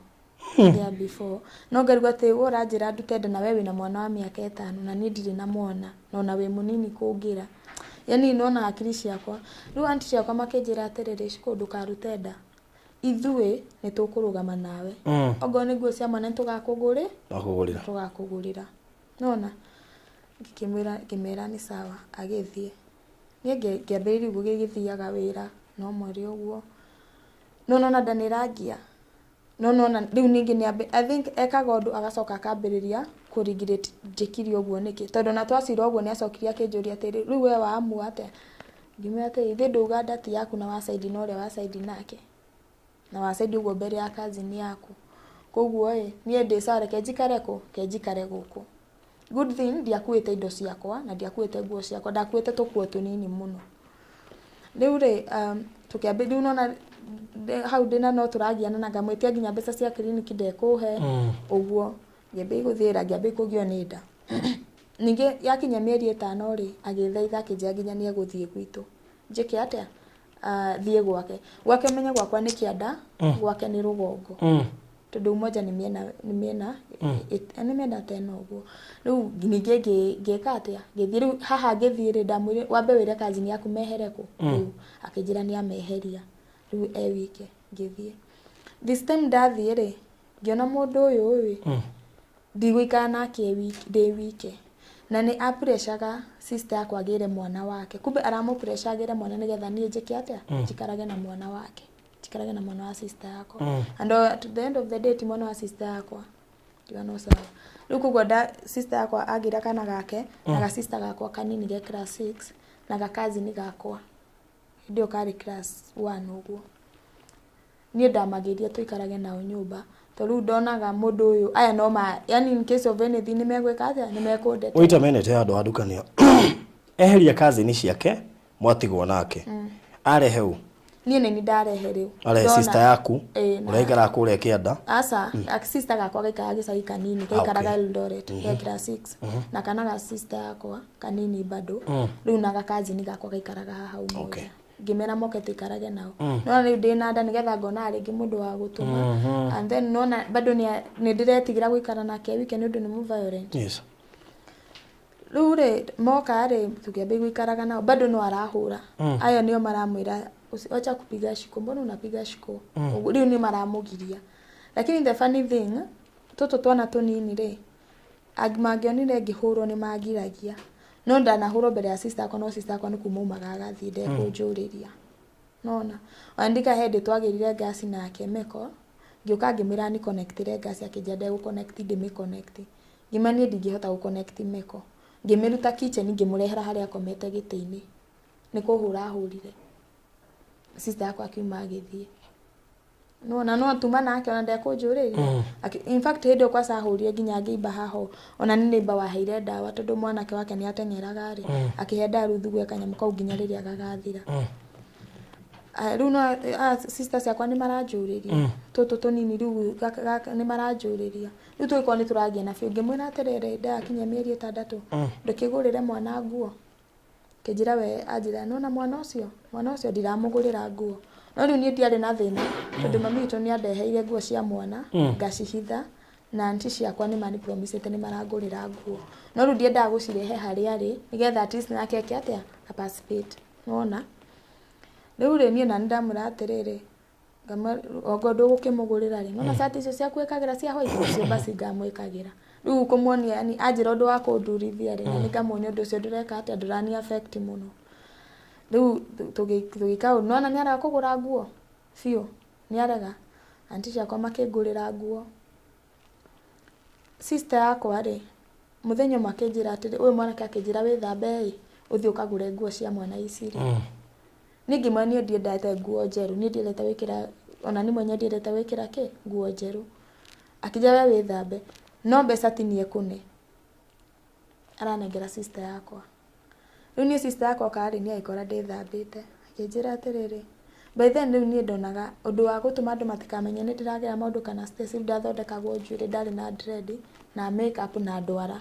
ya before no ngarigwo atĩ ũranjĩra ndute nda na we wĩna mwana wa mĩaka 5 na niĩ ndirĩ na mwana na wĩ mũnini kũngĩra yani nona hakiri ciakwa rĩu aunti ciakwa makĩnjĩra atĩrĩrĩ cikũ ndũkarute nda ithuĩ nĩ tũkũrũgama nawe ogo nĩ nguo cia mwana tũgakũgũrĩra nona ngĩmera nĩ sawa agĩthiĩ niĩ ngĩambĩrĩria ũguo gĩgĩthiaga wĩra no mweri ũguo nona ndanĩrangia nona rĩu ningĩ nĩ I think ekaga ũndũ agacoka akambĩrĩria kũringirĩti njĩkire ũguo nĩkĩ tondũ na twacira ũguo nĩ acokirie akĩnjũria atĩrĩ rĩu we wamu atĩa ngĩmwĩra atĩ ithe ndũga ndati yaku na wa side na ũrĩa wa side nake na wa side ũguo mbere ya cousin yaku koguo niĩ ndĩ sare kenjikare gũkũ good thing ndiakuĩte indo ciakwa na ndiakuĩte nguo ciakwa ndakuĩte tũkuo tũnini mũno rĩu rĩ tũkĩambĩrĩria nona hau ndĩna no tũragiana na ngamwĩtia nginya mbeca cia clinic ndekũhe ũguo ngĩambĩrĩria gũthĩra ngĩambĩrĩria kũgio nĩ nda ningĩ yakinya mĩeri 5 rĩ agĩthaitha akĩnjĩra nginya nĩ egũthiĩ gwitũ njĩke atĩa thiĩ gwake menye gwakwa nĩ kĩanda gwake nĩ rũgongo tondu moja ni miena ene menda tena uguo riu ningĩ ngĩka atĩa ngĩthiĩ riu haha ngĩthiĩ rĩ ndamwĩre wambe wĩre kazini yaku mehere kũ riu akĩnjĩra nĩ ameheria riu wike ngĩthiĩ this time ndathiĩ rĩ ngĩona mũndũ ũyũ ndigũikara nake ndĩ wike na nĩ apureshaga sister yakwa agĩre mwana wake kumbe aramupuresha agĩre mwana nĩgetha niĩ njĩke atĩa njikarage na mwana wake njikarage na mwana wa sister yakwa and at the end of the day ti mwana wa sister yakwa no sawa rĩu koguo sister yakwa agĩra kana gake na ga sister gakwa kanini ge class 6 na gakazini gakwa ndio kari class 1 ũguo niĩ ndamagĩria tũikarage nao nyũmba tondũ ndonaga mũndũ ũyũ aya no ma yani in case of anything nĩ megwĩka atĩa nĩ mekũndete wait a minute andũ adukanio eheria kazini ciake mwatigwo nake arehe u niĩ nĩ ndarehe rĩu arehe sister yaku ũraikara kũrĩa kĩanda asa sister gakwa gaikara gĩcagi kanini gaikaraga Eldoret ya class 6 na kana ga sister yakwa kanini bado rĩu na gakazini gakwa gaikaraga haha umoja ngimera moke tuikarage nao no rĩu ndĩna nda nĩgetha ngona rĩngĩ mũndũ wa gũtũma and then nona bado nĩ ndĩretigira gũikara nake wike nĩ ũndũ nĩ mu violent yes rĩu rĩ moka rĩ tukĩambia gũikaraga nao bado no arahũra ayo nĩo maramwĩra acha kupiga shiko mbona unapiga shiko rĩu nĩ maramugiria lakini the funny thing toto twana tũnini rĩ agimangionire ngĩhũrwo nĩ magiragia no ndanahũrwo mbere ya sister akwa no sister akwa nĩ kumaumaga agathiĩ ndekũnjũrĩria nona andika hedi twagĩrire gas nake meko ngĩũka ngĩmĩra ni connectire gas akĩnja ndegũconnect ndĩmĩconnect ngĩmanie ndingĩhota gũconnect meko ngĩmĩruta kitchen ngĩmũrehera harĩa akomete gĩtĩ-inĩ nĩ kũhũra hũrire sister akwa akiuma agĩthiĩ no atuma nake ona ndekũnjũrĩria in fact hĩndĩ kwa sahũrire nginya ngĩimba haho ona nĩ nĩmba waheire ndawa tondũ mwanake wake nĩ ateng'eraga rĩ akĩhe ndawa rũthugwe kanyamũ kau nginya rĩrĩa gagathira rĩu no sister ciakwa nĩ maranjũrĩria tũtũ tũnini rĩu nĩ maranjũrĩria rĩu tũgĩkorwo nĩ tũragia na biũ ngĩmwĩra atĩrĩrĩ ndakinya mĩeri 6 ndũkĩgũrĩre mwana nguo kĩnjĩra we anjĩra nona mwana ũcio ndiramũgũrĩra nguo no rĩu niĩ ndiarĩ na thĩna tondũ mami witũ nĩ andeheire nguo cia mwana ngacihitha na anti ciakwa nĩ mani promisete nĩ marangũrĩra nguo no rĩu ndiendaga gũcirehe harĩa arĩ nĩgetha at least nake atĩa participate nona rĩu rĩ niĩ na ndamũra atĩrĩrĩ ogondo gũkĩmũgũrĩra rĩ nona sati icio cia kwĩkagĩra cia white cio basi ngamwĩkagĩra rĩu kũmuonia yani anjĩra ũndũ wa kũndurithia rĩ na nĩngamuonia ũndũ ũcio ndĩreka atĩa ndũrani affect mũno rĩu tũgĩka nona nĩ araga kũgũra nguo biũ nĩ arega anti ciakwa makĩngũrĩra nguo sister yakwa rĩ mũthenya makĩnjĩra atĩrĩ ũyũ mwanake akĩnjĩra wĩthambe ũthiĩ ũkagũre nguo cia mwana ici rĩ niĩ ngĩmwĩra ndiendete nguo njerũ niĩ ndiendete wĩkĩra ona nĩ mwenye ndiendete wĩkĩra nguo njerũ akĩnjĩra we wĩthambe no mbeca tinie kũne aranengera sister yakwa rĩu niĩ sister yakwa karĩ nĩ agĩkora ndĩthambĩte akĩnjĩra atĩrĩrĩ by then rĩu niĩ ndonaga ũndũ wa gũtũma andũ matikamenye nĩ ndĩragera maũndũ kana stress ndathondekagwo njuĩrĩ ndarĩ na dread na make up na ndwara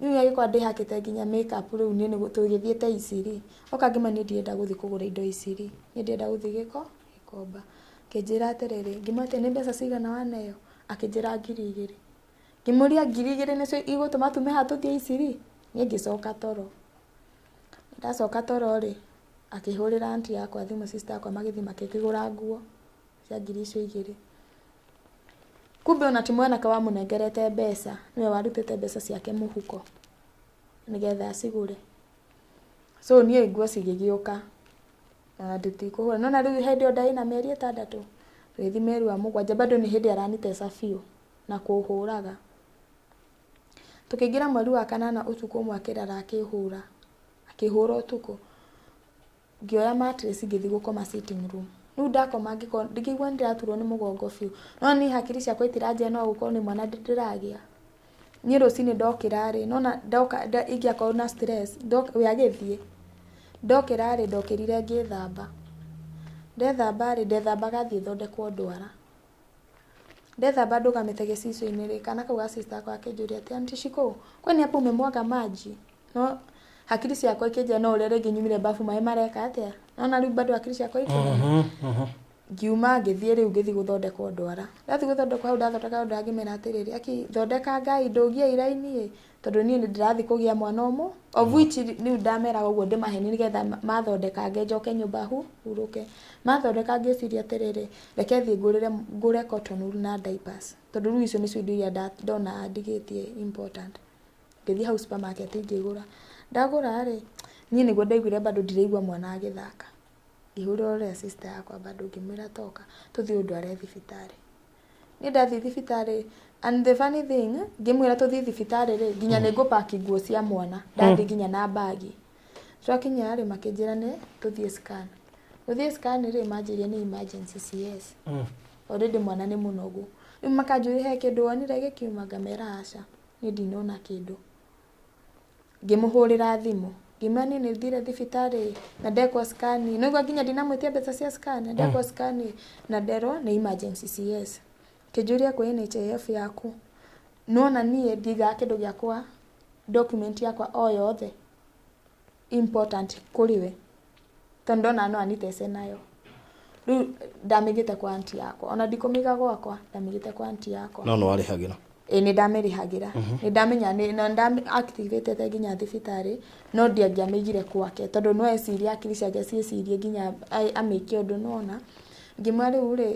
rĩu agĩkora ndĩhakĩte nginya make up rĩu niĩ nĩ tũgĩthiĩte Isiri oka ngĩma niĩ ndienda gũthiĩ kũgũra indo Isiri niĩ ndienda gũthiĩ Gĩkomba akĩnjĩra atĩrĩrĩ ngĩmwĩra nĩ mbeca cigana waneo akĩnjĩra 2,000 ngĩmũria 2,000 nĩcio igũtũma tume haha tũthiĩ Isiri niĩ ngĩcoka toro ndacoka toro rĩ akĩhũrĩra anti yakwa thimũ sister yakwa magĩthiĩ makĩgũra nguo cia 2,000 kumbe ona ti mwanake wa mũnengerete mbeca niwe warutĩte mbeca ciake mũhuko nĩgetha acigũre so niĩ nguo cigĩgĩũka na ndĩtikũhũra nona rĩu hĩndĩ ĩyo ndarĩ na mĩeri 6 rĩthi mweri wa 7 bado nĩ hĩndĩ aranitesa biũ na kũhũraga tukĩingĩra mweri wa 8 ũtukũ ũmwe akĩrara akĩhũra ũtukũ ngĩoya mattress ngĩthiĩ gũkoma sitting room rĩu ndakoma ngĩigua ndĩraturwo nĩ mũgongo biũ no niĩ hakiri ciakwa itiranjia no gũkorwo nĩ mwana ndĩragĩa niĩ rũcinĩ ndokĩra rĩ nona ingĩakorwo na stress we agĩthiĩ ndokĩra rĩ ndokĩrire ngĩthamba ndethambaga thiĩ thondekwo ndwara ndethamba ndũgamĩte gĩcicio-inĩ rĩ kana kau ga sister akwa akĩnjũria atĩ anti Shiko kwani hapo umemwaga maji no hakiri ciakwa ikĩnjia no ũrĩa rĩngĩ nyumire bafu maĩ mareka atĩa nona rĩu bado hakiri ciakwa ikĩnjia ngiuma ngĩthiĩ rĩu ngĩthiĩ gũthondekwo ndwara ndathi gũthondekwo hau ndathondeka ngĩmera atĩrĩrĩ thondeka ngai ndũgie iraini tondũ niĩ ndĩrathi kũgĩa mwana ũmũ of which rĩu ndameraga ũguo ndĩmaheni nĩgetha mathondeka njoke nyũmba hurũke mathondeka ngĩciria atĩrĩrĩ reke thiĩ ngũre cotton wool na diapers tondũ rĩu icio nĩcio indo iria ndona ndigĩtie important ngĩthiĩ hau supermarket ngĩgũra ndagũra rĩ niĩ nĩguo ndaiguire bado ndiraigua mwana agĩthaka ngĩhũrĩra sister yakwa bado ngĩmwĩra toka tũthiĩ ndware thibitarĩ niĩ ndathiĩ thibitarĩ and the funny thing ngĩmwĩra tũthiĩ thibitarĩ rĩ nginya nĩ ngũpaki nguo cia mwana ndathiĩ nginya na bagi twakinya rĩ makĩnjĩra nĩ tũthiĩ scan rĩ manjĩria nĩ emergency CS already mwana nĩ mũnogu rĩu makanjũria he kĩndũ wonire gĩkiuma ngamera aca niĩ ndinona kĩndũ ngĩmũhũrĩra thimũ ngĩmani nĩ thire thibitarĩ na ndekwo scan no nginya ndinamwĩtia mbeca cia scan ndekwo scan na nderwo nĩ emergency CS kĩnjũria kwa NHIF yaku nona niĩ ndiga kĩndũ gĩakwa document yakwa o yothe important kũrĩ we tondũ ndona no anitese nayo rĩu ndamĩgĩte kwa aunti yakwa ona ndikũmĩiga gwakwa ndamĩgĩte kwa aunti yakwa no warĩhagĩra nĩ ndamĩrĩhagĩra nĩ ndamenya na ndam-activate nginya thibitarĩ no ndiangĩamĩigire kwake tondũ no eciria akiri ciake ciecirie nginya amĩkie ũndũ nona ngĩmwa rĩu rĩ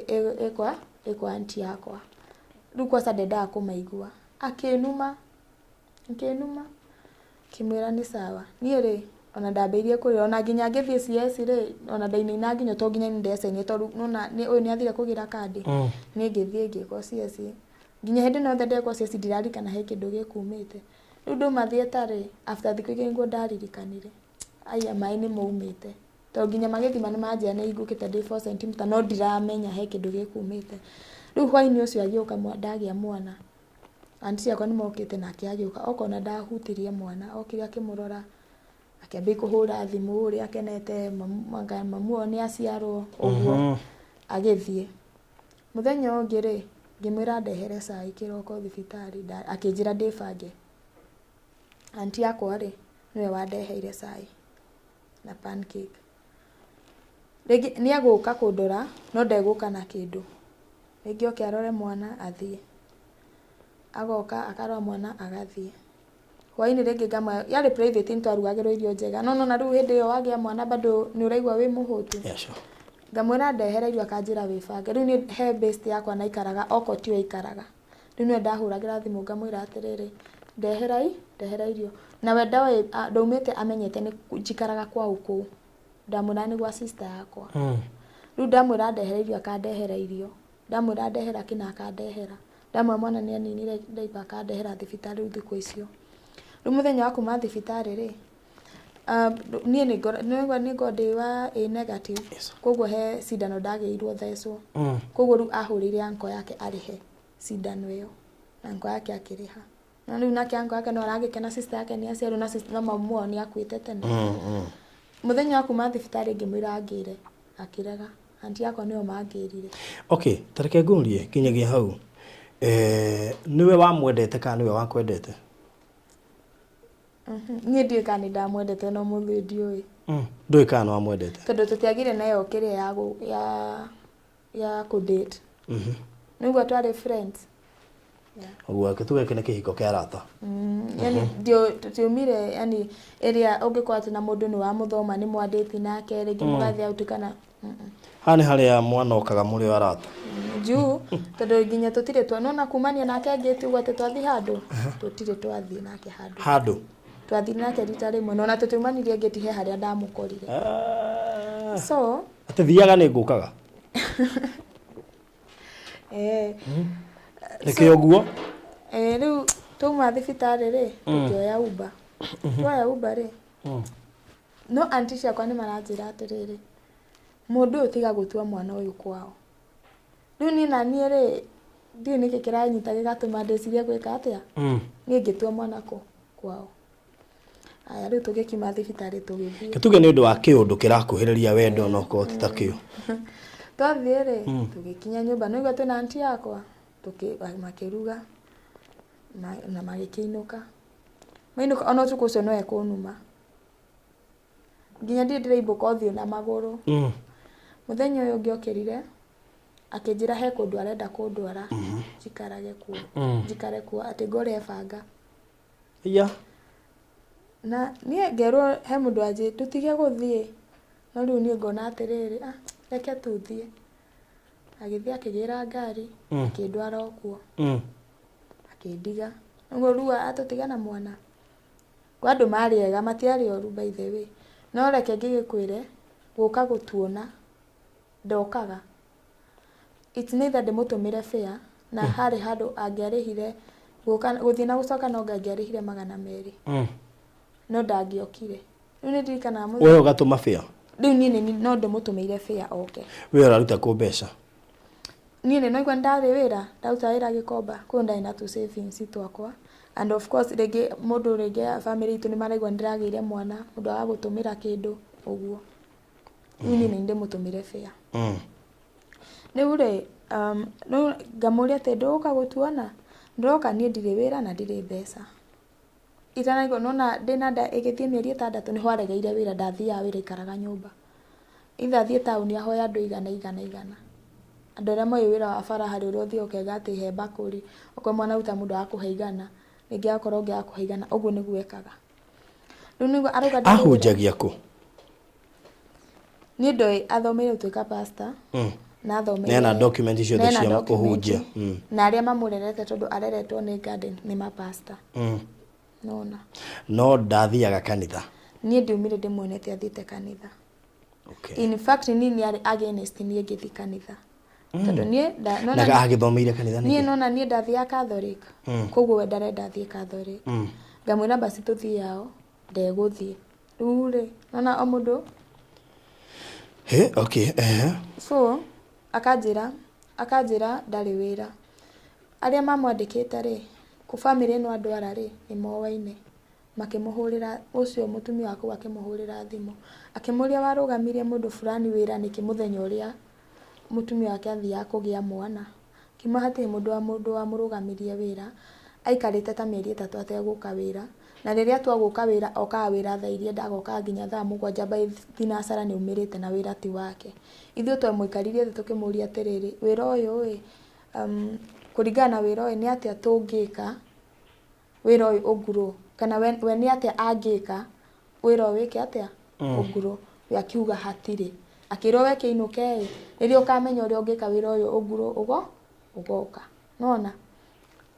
ĩkwa aunti yakwa rĩu kwanza ndendaga kũmaigua akĩnuma kĩmwĩra nĩ sawa niĩ rĩ ona ndambĩirie kũrĩra ona nginya ngĩthiĩ CS rĩ ona ndainaina nginya to nginya nĩndecenia tondũ nona ũyũ nĩ athire kũgĩra kandi niĩ ngĩthiĩ ngĩkwo CS nginya hĩndĩ no ndekwo CS ndirarikana he kĩndũ gĩkumĩte rĩu ndauma thiĩtarĩ after thikũ igĩrĩ nĩguo ndaririkanire aya maĩ nĩ maumĩte tondũ nginya magĩthima nĩ manjĩra nĩ igũkĩte ndĩ 4 cm no ndiramenya he kĩndũ gĩkumĩte rĩu hwainĩ ũcio agĩũka ndagĩa mwana aunti ciakwa nĩ mokĩte nake agĩũka okona ndahutirie mwana okire akĩmũrora akĩambia kũhũra thimũ ũrĩa akenete mamu o nĩ aciarwo ũguo agĩthiĩ mũthenya ũngĩ rĩ ngĩmwĩra ndehere cai kĩroko thibitarĩ akĩnjĩra ndĩbange aunti yakwa rĩ nĩwe wandeheire cai na pancake rĩngĩ nĩ agũka kũndora no ndegũka na kĩndũ rĩngĩ oke arore mwana athiĩ agoka akarora mwana agathiĩ hwainĩ rĩngĩ ngama yarĩ private ntwarugagĩrwo irio njega no na rĩu hĩndĩ ĩyo wagĩa mwana bado nĩ ũraigua wĩ mũhũtu ngamwĩra ndehere irio akanjĩra wĩbange rĩu nĩ he best yakwa naikaraga oko tiwe ikaraga rĩu nĩwe ndahũragĩra thimũ ngamwĩra atĩrĩrĩ ndehera irio na we ndaumĩte amenyete nĩ njikaraga kwao kũu ndamwĩra nĩ gwa sister yakwa rĩu ndamwĩra ndehera irio akandehera irio ndamwĩra ndehera kĩna akandehera ndamwĩra mwana nĩ aninire diaper akandehera thibitarĩ rĩu thikũ icio rĩu mũthenya wa kuma thibitarĩ rĩ niĩ nĩ ngondĩ wa A negative koguo he cindano ndagĩirwo thecwo koguo rĩu ahũrĩire anko yake arĩhe cindano ĩyo na anko yake akĩrĩha na rĩu nake anko yake no aragĩkena sister yake nĩ aciarwo na mamu wao nĩ akuĩte tene mũthenya wa kuma thibitarĩ ngĩmwĩra angĩre akĩrega aunti yakwa nĩo mangĩrire okay tareke ngũrie kinyagia hau niwe wamwendete kana niwe wakwendete niĩ ndiũĩ kana ndamwendete no mũthĩ ndiũĩ ndũĩ kana no wamwendete tondũ tũtiagire nayo kĩrĩa ya kũdate nĩguo twarĩ friends ũguo tuge kĩnĩ kĩhiko kĩa arata yani tiumire yani ĩrĩa ũngĩkorwo atĩ na mũndũ nĩ wa mũthoma nĩ mwandĩti nake rĩngĩ mũgathiĩ out kana haha nĩ harĩa mwana okaga mũrĩ arata juu tondũ nginya tũtirĩ twanona kumania nake ngĩti ũguo atĩ twathi handũ tũtirĩ twathiĩ nake handũ twathi nake rita rĩmwe no na tũtiumanirie ngĩti he harĩa ndamũkorire so atĩ thiaga nĩ ngũkaga nĩkĩ ũguo rĩu twauma thibitarĩ rĩ tũkĩoya Uber twoya Uber rĩ no aunti ciakwa nĩ maranjĩra atĩrĩrĩ mũndũ ũyũ tiga gũtua mwana ũyũ kwao rĩu niĩ na niĩ rĩ ndiũ nĩkĩ kĩranyita gĩgatũma ndĩcirie gwĩka atĩa niĩ ngĩtua mwana kwao aya rĩu tũgĩkiuma thibitarĩ tũgĩthiĩ kĩtuge nĩ ũndũ wa kĩũndũ kĩrakuhĩrĩria wendo no ko ti ta kĩo twathiĩ rĩ tũgĩkinya nyũmba no igua twĩna aunti yakwa makĩruga na magĩkĩinũka ona ũtukũ ũcio no ekũnuma nginya ndiĩ ndĩraibũka ũthiũ na magũrũ mũthenya ũyũ ũngĩ okĩrire akĩnjĩra he kũndũ arenda kũndwara njikarage kuo njikare kuo atĩ ngore banga na niĩ ngerwo he mũndũ anjĩ tũtige gũthiĩ no rĩu niĩ ngona atĩrĩrĩ reke tũthiĩ agĩthiĩ akĩgĩra ngari akĩndwara o kuo akĩndiga ũguo rĩu atũtiga na mwana kwa andũ marĩ ega matiarĩ oru by the way no reke ngĩgĩkwĩre gũka gũtuona ndokaga it's neither ndĩmũtũmĩre fare na harĩ handũ angĩarĩhire gũthiĩ na gũcoka no angĩarĩhire 200 no ndangĩokire rĩu nĩ ndirikanaga mũthenya wewe ũgatũma fare rĩu niĩ no ndĩmũtũmĩire fare oke wewe ũraruta kũ mbeca niĩ nĩ naigua ndarĩ wĩra ndaruta wĩra Gĩkomba kũu ndarĩ na tũ savings twakwa and of course rĩngĩ mũndũ rĩngĩ family itũ nĩ maraigua ndĩragĩire mwana mũndũ wa gũtũmĩra kĩndũ ũguo rĩu niĩ nĩ ndĩmũtũmĩre fare rĩu rĩ ngamũria atĩ ndũgũka gũtuona ndoka niĩ ndirĩ wĩra na ndirĩ mbeca itanaigua nona ndĩna nda ĩgĩthiĩ mĩeri 6 nĩho aregeire wĩra ndathiaga wĩra ikaraga nyũmba ithathiĩ taũni ahoya andũ igana andũ arĩa moĩ wĩra wa bara harĩ ũrĩa ũthiĩ ũkega atĩ he bakũri okorwo mwana ruta mũndũ wa kũhe igana rĩngĩ akorwo ũngĩ akũhe igana ũguo nĩguo ekaga rĩu nĩguo arauga ahunjagia kũ niĩ ndoĩ athomeire gũtuĩka pastor na athomeire nena document icio cia kũhunjia na arĩa mamũrerete tondũ areretwo nĩ garden nĩ mapasta no ndathiaga kanitha niĩ ndiumire ndĩmuonete athiĩte kanitha in fact niĩ nĩ against niĩ ngĩthi kanitha tondũ niĩ na agĩthomeire kanitha niĩ nona niĩ ndathiaga Catholic koguo we ndarenda athiĩ Catholic ngamwĩra basi tũthiĩ yao ndegũthiĩ rĩu rĩ nona o mũndũ so akanjĩra ndarĩ wĩra arĩa mamwandĩkĩte rĩ ku family ĩno andwara rĩ nĩ mowaine makĩmũhũrĩra ũcio mũtumia wake akĩmũhũrĩra thimũ akĩmũria warũgamirie mũndũ fulani wĩra nĩkĩ mũthenya ũrĩa mũtumia wake athiaga kũgĩa mwana kima hatirĩ mũndũ wa mũrũgamirie wĩra aikarĩte ta mĩeri 3 ategũka wĩra na rĩrĩa twagũka wĩra okaga wĩra thaa 2 ndagoka nginya thaa 7 by thinacara nĩ umĩrĩte na wĩra ti wake ithuĩ twamũikaririe thĩ tũkĩmũria atĩrĩrĩ wĩra ũyũ kũringana na wĩra ũyũ nĩ atĩa tũngĩka wĩra ũyũ ũgurũ kana we nĩ atĩa angĩka wĩra ũyũ wĩke atĩa ũgurũ we akiuga hatirĩ akĩrwo we kĩinũke rĩrĩa ũkamenya ũrĩa ũngĩka wĩra ũyũ ũgurũ ũgoka nona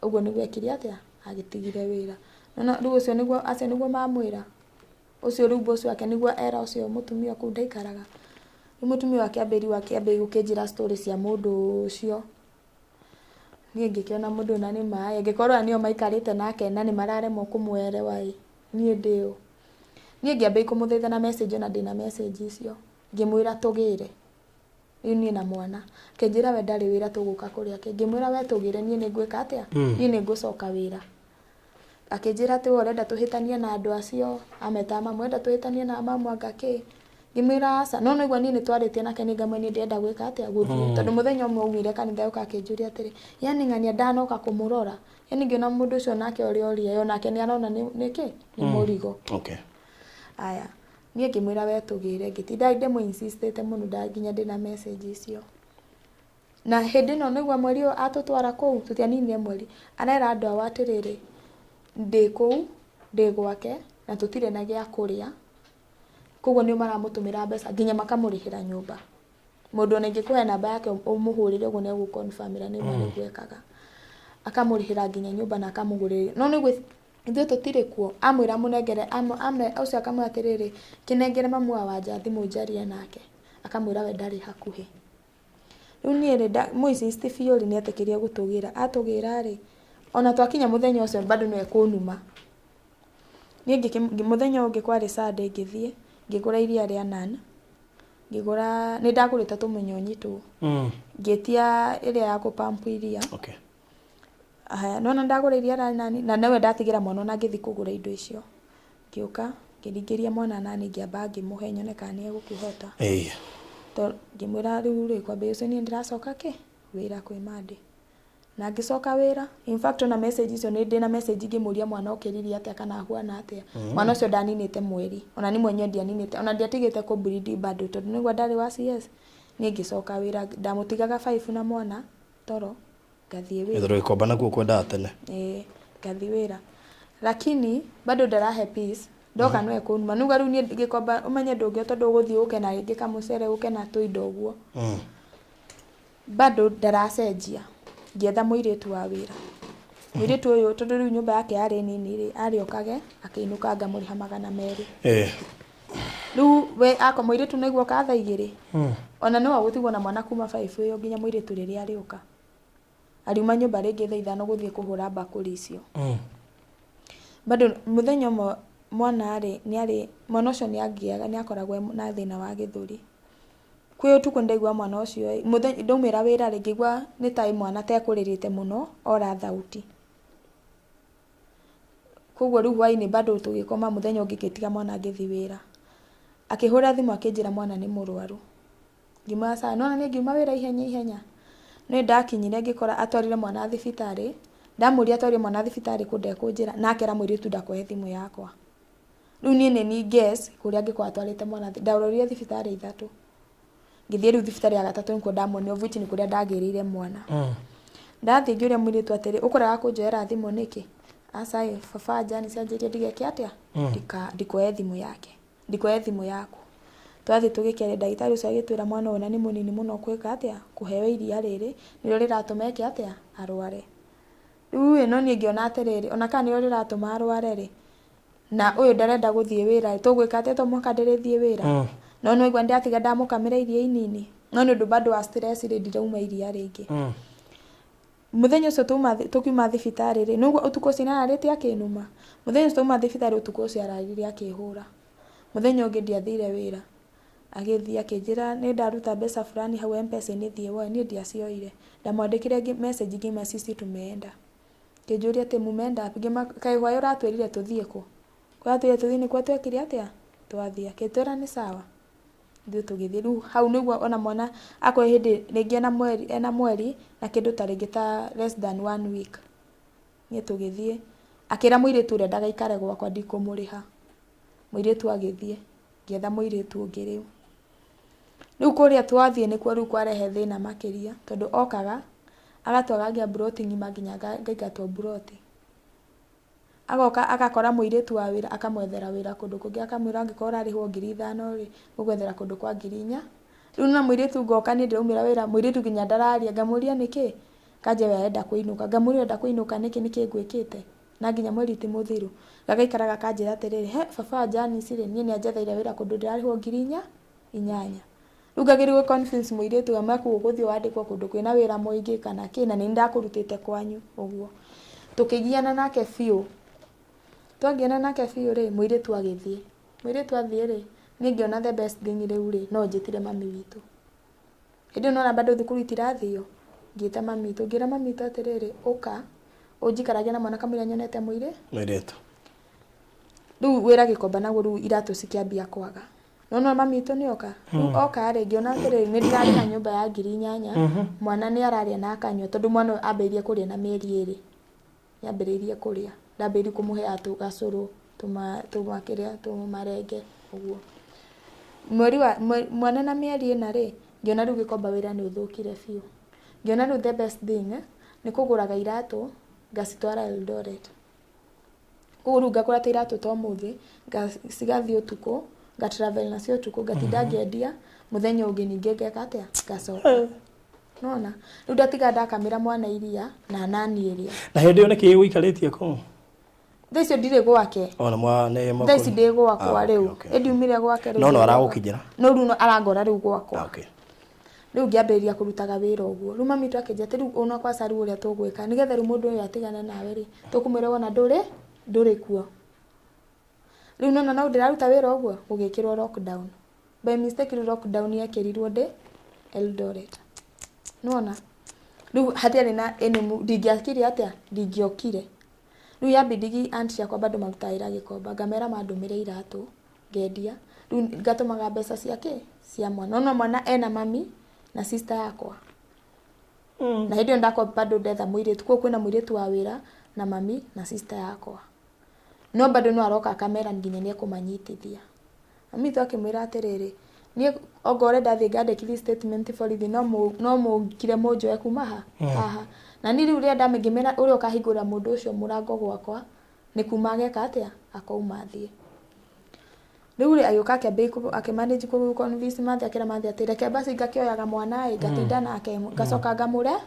ũguo nĩguo ekire atĩa agĩtigire wĩra nona rĩu ũcio nĩguo mamwĩra ũcio rĩu boss wake nĩguo era ũcio mũtumia kũu ndaikaraga rĩu mũtumia wake akĩambĩrĩria gũkĩnjĩra story cia mũndũ ũcio niĩ ngĩkĩona mũndũ na nĩ maĩ ngĩkorwo nĩo maikarĩte nake na nĩ mararemwo kũmwerewa niĩ ndĩo niĩ ngĩambĩrĩria kũmũthaitha na message na ndĩna message icio ngĩmwĩra tũgĩre rĩu niĩ na mwana akĩnjĩra we ndarĩ wĩra tũgũka kũrĩa kĩ ngĩmwĩra we tũgĩre niĩ nĩ ngwĩka atĩa niĩ nĩ ngũcoka wĩra akĩnjĩra atĩ ũrenda tũhĩtanie na andũ acio ameta mamwenda tũhĩtanie na mamwanga kĩ ngĩmwĩra aca no nĩguo niĩ nĩ twarĩtie nake nĩ ngamwe niĩ ndĩrenda gwĩka atĩa gũthiĩ tondũ mũthenya ũmwe aumire kanitha yoka akĩnjũria atĩrĩ yani ng'ania ndanoka kũmũrora yani ngĩona mũndũ ũcio nake ũrĩa yo nake nĩ arona nĩkĩ nĩ mũrigo aya niĩ ngĩmwĩra we tũgĩre ngĩtinda ndĩmũ insistete mũno nginya ndĩna message icio na hĩndĩ ĩno nĩguo mweri ũyũ atũtwara kũu tũtianinire mweri arera andũ ao atĩrĩrĩ ndĩ kũu ndĩ gwake na tũtirĩ na gĩa kũrĩa koguo nĩo maramũtũmĩra mbeca nginya makamũrĩhĩra nyũmba mũndũ ona ingĩkũhe namba yake ũmũhũrĩre ũguo nĩ egũconfirmĩra nĩ marĩgwekaga akamũrĩhĩra nginya nyũmba na akamũgũrĩra no nĩguo ithuĩ tũtirĩ kuo amwĩra mũnengere ũcio akamwĩra atĩrĩrĩ kĩnengere mamu wa Wanja thimũ njarie nake akamwĩra we ndarĩ hakuhĩ rĩu niĩ Moises Fiori nĩ etĩkĩrie gũtũgĩra atũgĩra rĩ ona twakinya mũthenya ũcio bado nĩ ekũnuma niĩ mũthenya ũngĩ kwarĩ Sunday ngĩthiĩ ngĩgũra iria rĩa nan ngĩgũra nĩ ndagũrĩte tũmũnyonyi tũ ngĩtia ĩrĩa ya gũpampu iria haya nona ndagũra iria rĩa nani na nawe ndatigĩra mwana na ngĩthi kũgũra indo icio ngĩũka ngĩringĩria mwana nani ngĩamba ngĩmũhe nyone kana nĩ egũkĩhota ngĩmwĩra rĩu rĩ kwambia ũcio niĩ ndĩracoka kĩ wĩra kwĩ Monday na ngĩcoka wĩra in fact ona message icio nĩ ndĩna message ngĩmũria mwana ũkĩririe atĩa kana ahuana atĩa mwana ũcio ndaninĩte mweri ona ni mwenye ndianinĩte ona ndiatigĩte kũ bleed bado tondũ nĩguo ndarĩ wa CS niĩ ngĩcoka wĩra ndamũtigaga 5 na mwana toro ngathiĩ wĩra ithoro ikomba nakuo kwendaga tene ngathiĩ wĩra lakini bado ndarahe peace ndoka no ekunuma nuga rĩu niĩ ngĩkomba ũmenye ndũngĩ tondũ ũgũthiĩ ũke na rĩngĩ kamũcere ũke na tũindo ũguo bado ndaracenjia ngĩetha mũirĩtu wa wĩra mũirĩtu ũyũ tondũ rĩu nyũmba yake yarĩ nini rĩ arĩokage akĩinũka ngamũrĩha 200 rĩu we akwa mũirĩtu nĩguo ka thaa 2 ona no agũtigwo na mwana kuma 5 ĩyo nginya mũirĩtu rĩrĩa arĩoka ariuma nyũmba rĩngĩ thaa 5 gũthiĩ kũhũra bakũri icio bado mũthenya ũmwe mwana rĩ mwana ũcio nĩakoragwo na thĩna wa gĩthũri kwĩ ũtukũ ndaigua mwana ũcio mũthenya ndaumĩra wĩra rĩ ngĩigua nĩ ta mwana tekũrĩrĩte mũno ora thauti koguo rĩu hwainĩ bado tũgĩkoma mũthenya ũngĩ ngĩtiga mwana ngĩthiĩ wĩra akĩhũra thimũ akĩnjĩra mwana nĩ mũrwaru ngĩmwĩra sawa nona nĩ ngiuma wĩra ihenya nĩ ndakinyire ngĩkora atwarire mwana thibitarĩ ndamũria atwarire mwana thibitarĩ kũnjĩra na akera mũirĩtu ndakohe thimũ yakwa rĩu niĩ nĩ guess kũrĩa angĩkorwo atwarĩte mwana ndarorire thibitarĩ 3 ngĩthiĩ rĩu thibitarĩ ya 3 nĩkuo ndamuonio which nĩ kũrĩa ndagĩrĩire mwana ndathiĩ ngĩũria mũirĩtu atĩrĩ ũkoraga kũnjoera thimũ nĩkĩ aca baba Jani cianjĩrie ndigeke atĩa ndikoe thimũ yake ndikoe thimũ yaku twathiĩ tũgĩkere ndagĩtarĩ ũcio agĩtwĩra mwana ũyũ nĩ mũnini mũno kwĩka atĩa kũheo iria rĩrĩ nĩrĩo rĩratũma eke atĩa arware rĩu no niĩ ngĩona atĩrĩrĩ ona kana nĩrĩo rĩratũma arware rĩ na ũyũ ndarenda gũthiĩ wĩra tũgwĩka atĩa tũmũka ndĩrĩthiĩ wĩra no nĩ igua ndatiga ndamũkamĩra iria inini no nĩ ũndũ bado wa stress rĩ ndirauma iria rĩngĩ mũthenya ũcio tũkiuma thibitarĩ rĩ nũguo ũtukũ ũcio ararĩte akĩnuma mũthenya ũcio tũma thibitarĩ ũtukũ ũcio ararire akĩhũra mũthenya ũngĩ ndiathire wĩra agĩthiĩ akĩnjĩra nĩ ndaruta mbeca fulani hau M-Pesa-inĩ thiĩ woe niĩ ndiacioire ndamwandĩkire message ngĩma sisi tumeenda kĩnjũria atĩ mumeenda kaĩ hwaĩ ũratwĩrire tũthiĩ kũ kwatwĩrire tũthiĩ nĩkuo twekire atĩa twathiĩ akĩtwĩra nĩ sawa ithuĩ tũgĩthiĩ rĩu hau nĩguo ona mwana akoe hĩndĩ rĩngĩ ena mweri na kĩndũ ta rĩngĩ ta less than 1 week niĩ tũgĩthiĩ akĩra mũirĩtu ũrĩa ndagaikare gwakwa ndikũmũrĩha mũirĩtu agĩthiĩ ngĩetha mũirĩtu ũngĩ rĩu kũrĩa twathiĩ nĩkuo rĩu kwarehe thĩna makĩria tondũ okaga agatwaragia broti ngima nginya ngaingatwo broti agoka agakora mũirĩtu wa wĩra akamwethera wĩra kũndũ kũngĩ akamwĩra angĩkorwo ũrarĩhwo 5,000 rĩ ũgwethera kũndũ kwa 4,000 rĩu na mũirĩtu ngoka nĩ ndĩraumĩra wĩra mũirĩtu nginya ndararia ngamũria nĩkĩ kanje we enda kũinũka ngamũria enda kũinũka nĩkĩ ngwĩkĩte na nginya mweri ti mũthiru gagaikaraga kanjĩra atĩrĩrĩ he baba Jani cirĩ niĩ nĩanjetheire wĩra kũndũ ndĩrarĩhwo 8,000 rĩu ngagĩrĩrwo convince mũirĩtu amwe gũthiĩ wandĩkwo kũndũ kwĩna wĩra mũingĩ kana kĩ na nĩ ndakũrutĩte kwanyu ũguo tũkĩgiana nake biũ twangiana nake biũ rĩ mũirĩtu athiĩ rĩ niĩ ngĩona the best thing rĩu rĩ no njĩtire mami witũ hĩndĩ ĩno ona bado thukuru itirathio ngĩta mami witũ ngĩra mami witũ atĩrĩrĩ ũka ũnjikaragia na mwana kamũira nyonete mũirĩtu rĩu wĩra gĩkomba naguo rĩu iratũ cikĩambia kwaga no mami witũ nĩoka rĩu oka rĩ ngĩona atĩrĩrĩ nĩ ndĩrarĩha nyũmba ya 8,000 mwana nĩ ararĩa na akanyua tondũ mwana ambĩrĩirie kũrĩa na mĩeri 2 nĩambĩrĩirie kũrĩa ndambĩrĩirie kũmũhe tũgacũrũ tũmarenge ũguo mwana na mĩeri 4 rĩ ngĩona rĩu gĩkomba wĩra nĩ ũthũkire biũ ngĩona rĩu the best thing nĩ kũgũraga iratũ ngacitwara Eldoret koguo rĩu ngagũra ta iratũ ta ũmũthĩ cigathiĩ ũtukũ ngatravel nacio ũtukũ ngatinda ngĩendia mũthenya ũngĩ ningĩ ngeka atĩa ngacoka nona rĩu ndatiga ndakamĩra mwana iria na nani ĩrĩa na hĩndĩ ĩyo nĩkĩ gũikarĩtie kũu thaa icio ndirĩ gwake ona mwana thaa ici ndĩ gwakwa rĩu ndiumire gwake rĩu no aragũkinyĩra no rĩu arangora rĩu gwakwa rĩu ngĩambĩrĩria kũrutaga wĩra ũguo rĩu mami twakĩnjia atĩ rĩu ona kwa caru ũrĩa tũgwĩka nĩgetha rĩu mũndũ ũyũ atigane nawe rĩ tũkũmwĩra wona ndũrĩ kuo rĩu nona no ndĩraruta wĩra ũguo gũgĩkĩrwo lockdown by mistake lockdown yekĩrirwo ndĩ Eldoret nona rĩu hatiarĩ na ndingĩakire atĩa ndingĩokire rĩu yambindigi aunti yakwa bado marutaga wĩra gĩkomba ngamera mandũmĩre iratũ ngendia rĩu ngatũmaga mbeca cia mwana no mwana ena mami na sister yakwa na hĩndĩ ĩyo ndakwa bado ndetha mũirĩtu kuo kwĩna mũirĩtu wa wĩra na mami na sister yakwa no bado no aroka kamera nginya nĩ ekũmanyitithia mami tu akĩmwĩra atĩrĩrĩ nie ogore ndathi ngandĩkithia statement borithi no mũngire mũnjoe kuma haha na ni riu ria ndamengimena uria ukahingura mũndũ ũcio mũrango gwakwa ni kuma ageka atia akauma thie riu ri ayuka akimanage ku convince Mathi akira Mathi ati reke basi ngakioyaga mwana ngatinda nake ngacoka ngamurehe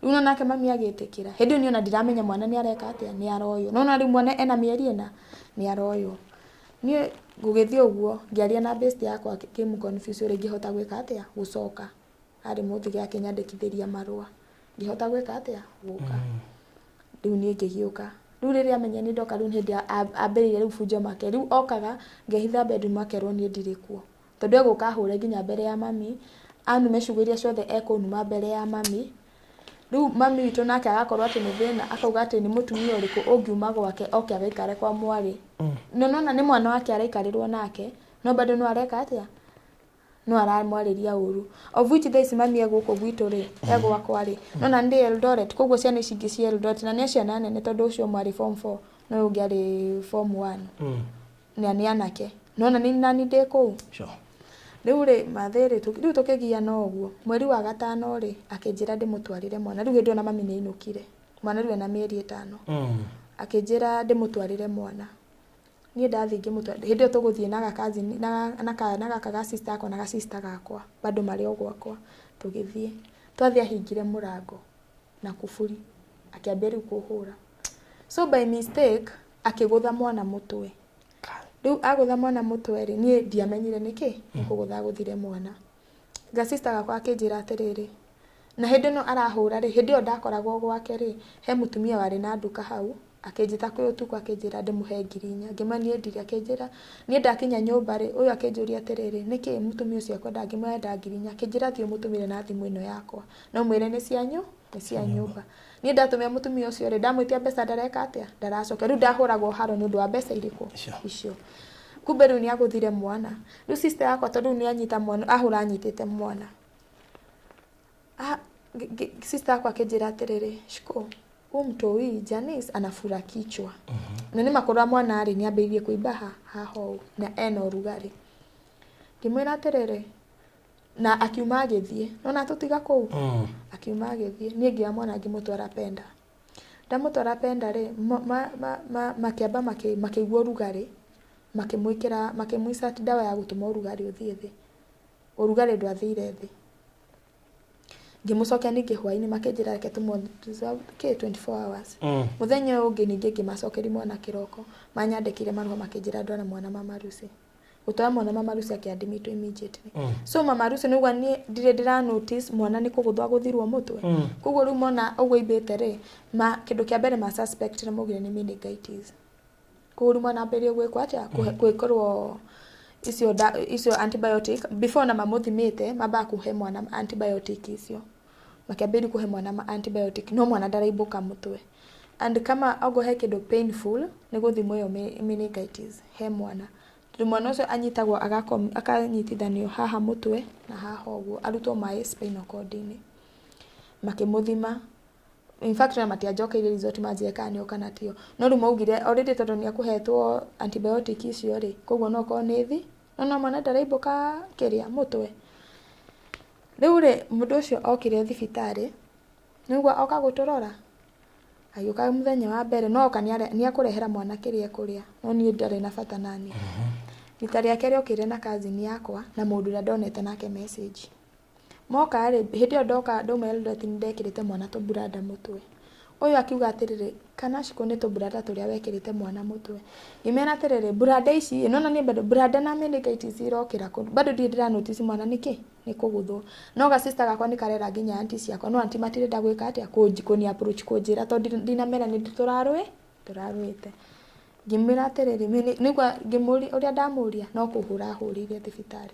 riu no nake mami agitikira hindi ni ona ndiramenya mwana ni areka atia ni aroyo no na riu mwana ena mieri ena ni aroyo ni gugithie uguo ngiaria na best yakwa kimu confuse uri ngihota gwika atia gucoka ari muthige akinyandikithiria marua ngihota gwika atia guka riu ni ngigiuka riu riria amenya ni ndoka riu hindi ambiririe riu bunjo make riu okaga ngehitha bedroom akerwo ni ndirikuo tondu eguka hure nginya mbere ya mami anume cugwiria ciothe ekunuma mbere ya mami riu mami witu nake agakorwo ati ni thina akauga ati ni mutumia uriku ungiuma gwake oke agaikare kwa mwari nona ni mwana wake araikarirwo nake no bado no areka atia no aramwariria uru of which days mami eguko gwitu ri egwakwa ri nona ndi Eldoret koguo ciana icingi cia Eldoret na ni ciana nene tondu ucio mwari form 4 no ungi ari form 1 ni anake nona ni nani ndi kuu sure riu ri mathiri riu tukigia no uguo mweri wa gatano ri akinjira ndimutwarire mwana riu hindi ona mami ni inukire mwana riu ena mieri 5 akinjira ndimutwarire mwana ni ndathingi mutwarire hindi tuguthie na gakazi na gaka sister akwa na sister gakwa bado mari ogwakwa tugithie twathia hingire murango na kufuri akiambia riu kuhura so by mistake akigutha mwana mutwe riu agutha mwana mutwe ri ni ndiamenyire niki nikugutha guthire mwana ga sister gakwa akinjira atiriri na hindi no arahura ri hindi o ndakoragwo gwake ri he mutumia wari na nduka hau akinjita kwi utuku akinjira ndimuhe ngirinya ngimanie ndiri akinjira ni ndakinya nyumba ri uyu akinjuria atiriri niki mutumia ucio akwenda ngimwenda ngirinya akinjira thio mutumire na thimu ino yakwa no mwire ni cianyu ni cia nyumba ni ndatumia mutumia ucio ri ndamwitia mbeca ndareka atia ndaracoka riu ndahuragwo haro ni undu wa mbeca iriku icio kumbe riu ni aguthire mwana riu sister yakwa tondu ni anyita mwana ahura anyitite mwana sister yakwa akinjira atiriri shiko mtoi Janice anafura kichwa na ni makora mwana ari ni ambirie kuimba haho na ena urugari kimwira atiriri na akiuma agithie nona tutiga kuu akiuma agithie ni ngia mwana ngimutwara penda ndamutwara penda ri makiamba makigwa urugari makimwikira makimwisa dawa ya gutuma urugari uthie thi urugari ndwathire thi ngimucokia ningi hwaini makinjira reke ke 24 hours muthenya ungi ningi ngimacokeria mwana kiroko manyandikire marua makinjira ndwara mwana mama Rusi utwa mwana mama Rusi akiadmit immediately so mama Rusi nigwa ni ndira notice mwana ni kuguthwa guthirwo mutwe koguo riu mona uguo ibete ri kindu kia mbere ma suspect na mugire ni meningitis koguo riu mwana ambirie gwikwa atia gwikorwo icio antibiotic before na mamuthimite mamba kuhe mwana antibiotic icio makiambiri kuhe mwana antibiotic no mwana ndaraibuka mutwe and kama ogo he kindu painful ni guthimwo yo meningitis he mwana mwana ucio anyitagwo akanyitithanio haha mutwe na haha oguo arutwo mai spinal cord ini makimuthima in fact na matiajokeire result majeka ni okana tio no riu maugire already tondu ni akuhetwo antibiotic icio ri koguo no ko ni thi no mwana ndaraibuka kiria mutwe riu ri mundu ucio okire thibitari niguo oka guturora ayuka muthenya wa mbere no oka ni akurehera mwana kiria kuria no ni ndare na bata nani nitari akere okire na cousin yakwa na mundu ria ndonete nake message moka ri hindi ndoka ndoma Eldoret ndekirite mwana to burada mutwe uyu akiuga atiriri kana ciko ni to burada turia wekirite mwana mutwe imena atiriri burada ici nona ni bado burada na meningitis irokira kundu bado ndira notice mwana niki ni kuguthwo no ga sister gakwa ni karera nginya auntie ciakwa no auntie matire ndagwika atia kuni approach kunjira to ndinamera ni turarwite ngimira atiriri nigwa ngimuri uria ndamuria no kuhura hurire thibitari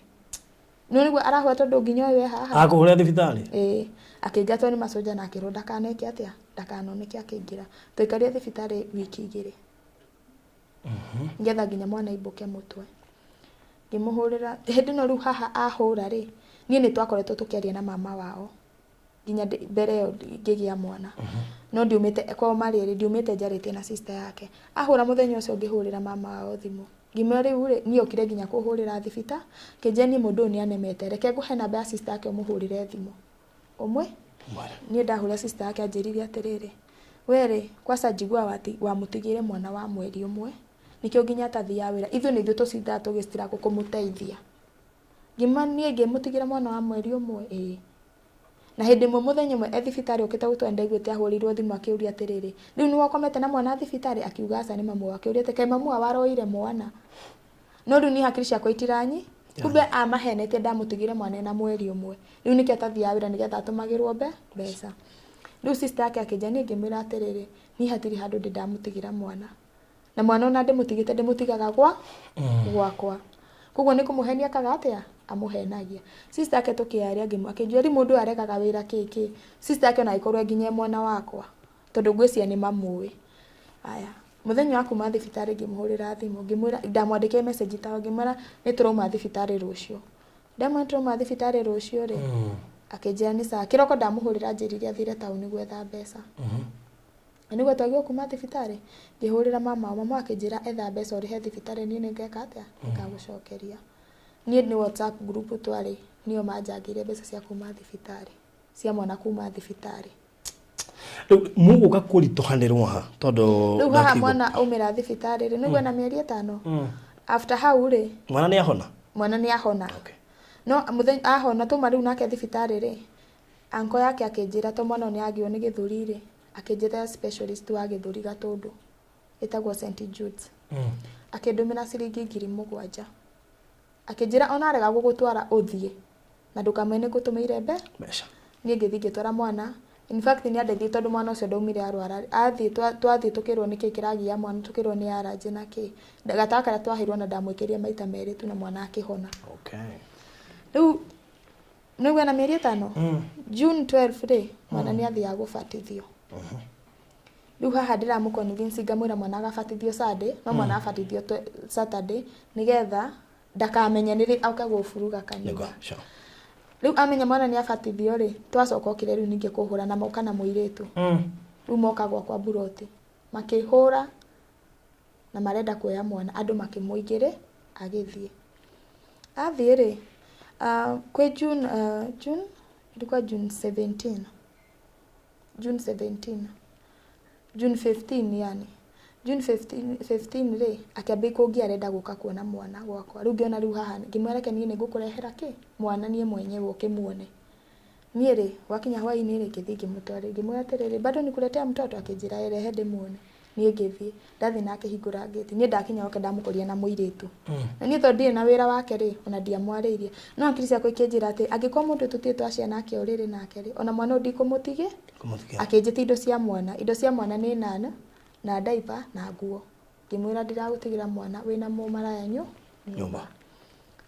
no nigwa arahwa tondu nginya we haha akuhura thibitari akingatwo ni masoja na akironda kaneke atia ndakanoneke akingira tuikaria thibitari wiki 2 ngetha nginya mwana ibuke mutwe ngimuhurira hindi no riu haha ahura ri ni twakoretwo tukiaria na mama wao nginya mbere yo ngigia mwana no ndiumite kwa mari ri ndiumite njarite na sister yake ahura muthenya ucio ngihurira mama wao thimu ngimwĩra rĩu rĩ niĩ okire nginya kũhũrĩra thibita kĩnjĩra niĩ mũndũ ũyũ nĩanemete reke ngũhe namba ya sister yake ũmũhũrĩre thimũ ũmwe niĩ ndahũra sister yake anjĩrire atĩrĩrĩ were kwaca njiguaga wamũtigĩire mwana wa mweri ũmwe nikĩo nginya atathiaga wĩra ithuĩ nĩ ithuĩ tũcindaga tũgĩcitira kũmũteithia ngima niĩ ngĩmũtigĩra mwana wa mweri ũmwe na hĩndĩ ĩmwe mũthenya ũmwe thibitarĩ ũkĩte gũtwara ndaiguĩte ahũrĩirwo thimũ akĩũria atĩrĩrĩ rĩu nĩ wakomete na mwana thibitarĩ akiuga aca nĩ mamu wake akĩũria atĩ kaĩ mamu waroire mwana no rĩu niĩ hakiri ciakwa itiranyi kumbe amahenete ndamũtigĩre mwana na mweri ũmwe rĩu nĩkĩo atathiaga wĩra nĩgetha atũmagĩrwo mbeca rĩu sister yake akĩnjĩra niĩ ngĩmwĩra atĩrĩrĩ niĩ hatirĩ handũ ndamũtigĩra mwana na mwana ona ndĩmũtigĩte ndĩmũtigaga gwakwa koguo nĩ kũmũhenia kaga atĩa amũhenagia sister yake tũkĩaria akĩnjũria rĩu mũndũ aregaga wĩra kĩkĩ sister yake ona ĩkorwo nginya mwana wakwa tondũ ngwĩciria nĩ mamũĩ aya mũthenya wa kuma thibitarĩ ngĩmũhũrĩra thimũ ngĩmwĩra ndamwandĩkĩra message tayo ngĩmwĩra nĩ tũrauma thibitarĩ rũciũ ndamwĩra tũrauma thibitarĩ rũciũ rĩ akĩnjĩra nĩ sawa kĩroko ndamũhũrĩra njĩrire athire taũni gwetha mbeca nĩguo twagĩrĩirwo kuma thibitarĩ ngĩhũrĩra mama akĩnjĩra etha mbeca ũrĩhe thibitarĩ niĩ nĩngeka atĩa ngagũcokeria niĩ nĩ WhatsApp group twarĩ nĩo manjangĩire mbeca cia kuma thibitarĩ cia mwana kuma thibitarĩ mũgũka kũritũhanĩrwo ha tondũ rĩu haha mwana aumĩra thibitarĩ rĩ nĩguo na mĩeri 5 after hau rĩ mwana nĩ ahona no mũthenya ahona tuma rĩu nake thibitarĩ rĩ anko yake akĩnjĩra to mwana nĩ agĩo nĩ gĩthũri rĩ akĩnjĩra specialist wa gĩthũri Gatũndũ ĩtagwo St Jude's akĩndũmĩra ciringi 7,000 akĩnjĩra ona arega gũgũtwara ũthiĩ na ndũkamene gũtũmĩire mbeca niĩ ngĩthiĩ ngĩtwara mwana in fact nĩ andeithie tondũ mwana ũcio ndaumire arwara twathiĩ tũkĩrwo nĩkĩ kĩragia mwana tũkĩrwo nĩ aranje na kĩ gataga karĩa twahĩrwo na ndamwĩkĩria maita merĩ tu na mwana akĩhona rĩu nĩguo na mĩeri 5 June 12 rĩ mwana nĩ athiaga gũbatithio rĩu haha ndĩramũconvince ngamwĩra mwana agabatithio Sunday no mwana abatithio Saturday nĩgetha ndakamenye nĩrĩ auka gũburuga kanitha rĩu amenya mwana nĩ abatithio rĩ twacoka okire rĩu ningĩ kũhũra na moka na mũirĩtu rĩu moka gwakwa buroti makĩhũra na marenda kuoya mwana andũ makĩmũingĩre agĩthiĩ athiĩ rĩ kwĩ June ilikuwa June 15 yani June 15 rĩ akĩambia kũngia arenda gũka kuona mwana gwakwa rĩu ngĩona rĩu haha ngĩmwĩra ke niĩ nĩngũkũrehera kĩ mwana niĩ mwenyewe ũkĩmuone niĩ rĩ wakinya hwaĩ-inĩ rĩ ngĩthiĩ ngĩmũtwara ngĩmwĩra atĩrĩrĩ bado nikuletea mtoto akĩnjĩra erehe ndĩmuone niĩ ngĩthiĩ ndathiĩ nake hingũra gate niĩ ndakinya oke ndamũkoria na mũirĩtu na niĩ tondũ ndirĩ na wĩra wake rĩ ona ndiamwarĩirie no akiri ciakwa ikĩnjĩra atĩ angĩkorwo mũndũ tũtirĩ twacia nake ũrĩrĩ nake rĩ ona mwana ndikũmũtige akĩnjĩta indo cia mwana nĩ nana na diaper na nguo ngĩmwĩra ndiragũtigĩra mwana wĩna mũmaraya nyũmba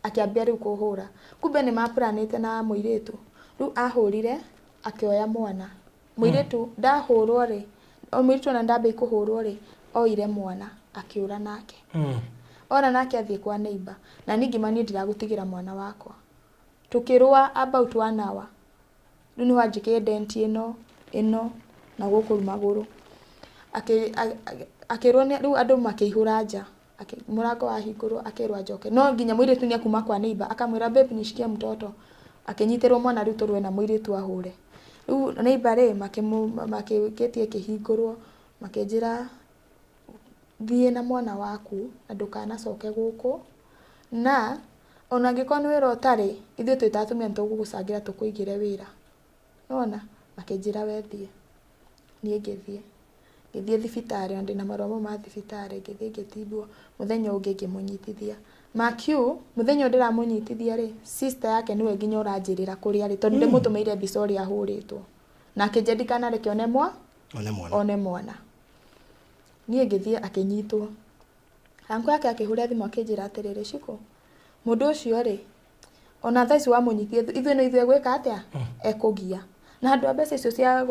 akĩambia rĩu kũhũra kumbe nĩ maplanĩte na mũirĩtu rĩu ahũrire akĩoya mwana mũirĩtu ndahũrwo rĩ o mũirĩtu ona ndambia kũhũrwo rĩ oire mwana akĩũra nake ona nake athiĩ kwa neighbor na ningĩ mani ndiragũtigĩra mwana wakwa tukĩrũa about 1 hour rĩu nĩ wanjĩkĩire dent ĩno na gũkũ magũrũ akĩrwo rĩu andũ makĩihũra nja mũrango wahingũrwo akĩrwo njoke no nginya mũirĩtu nĩ akuma kwa neighbor akamwĩra babe nishikie mtoto akĩnyitĩrwo mwana rĩu tũrwe na mũirĩtu ahũre rĩu neighbor rĩ makĩketie kĩhingũrwo makĩnjĩra thiĩ na mwana waku na ndũkanacoke gũkũ na ona angĩkorwo nĩ wĩra ũtarĩ ithuĩ twĩ ta atumia nĩtũgũgũcangĩra tũkũigĩre wĩra nona makĩnjĩra wethiĩ niĩ ngĩthiĩ thibitarĩ ndĩ na marũa ma thibitarĩ ngĩthiĩ ngĩtibwo mũthenya ũngĩ ngĩmũnyitithia Makiu mũthenya ndĩramũnyitithia rĩ sister yake nĩwe nginya ũranjĩrĩra kũrĩa rĩ tondũ ndĩmũtũmĩire mbica ũrĩa ahũrĩtwo na akĩnjĩra ndikanareke one mwana niĩ ngĩthiĩ akĩnyitwo anko yake akĩhũrĩa thimũ akĩnjĩra atĩrĩrĩ Ciku mũndũ ũcio rĩ ona thaa ici wamũnyithie ithuĩ no ithuĩ gwĩka atĩa ekũgia na andũ a mbeca icio cia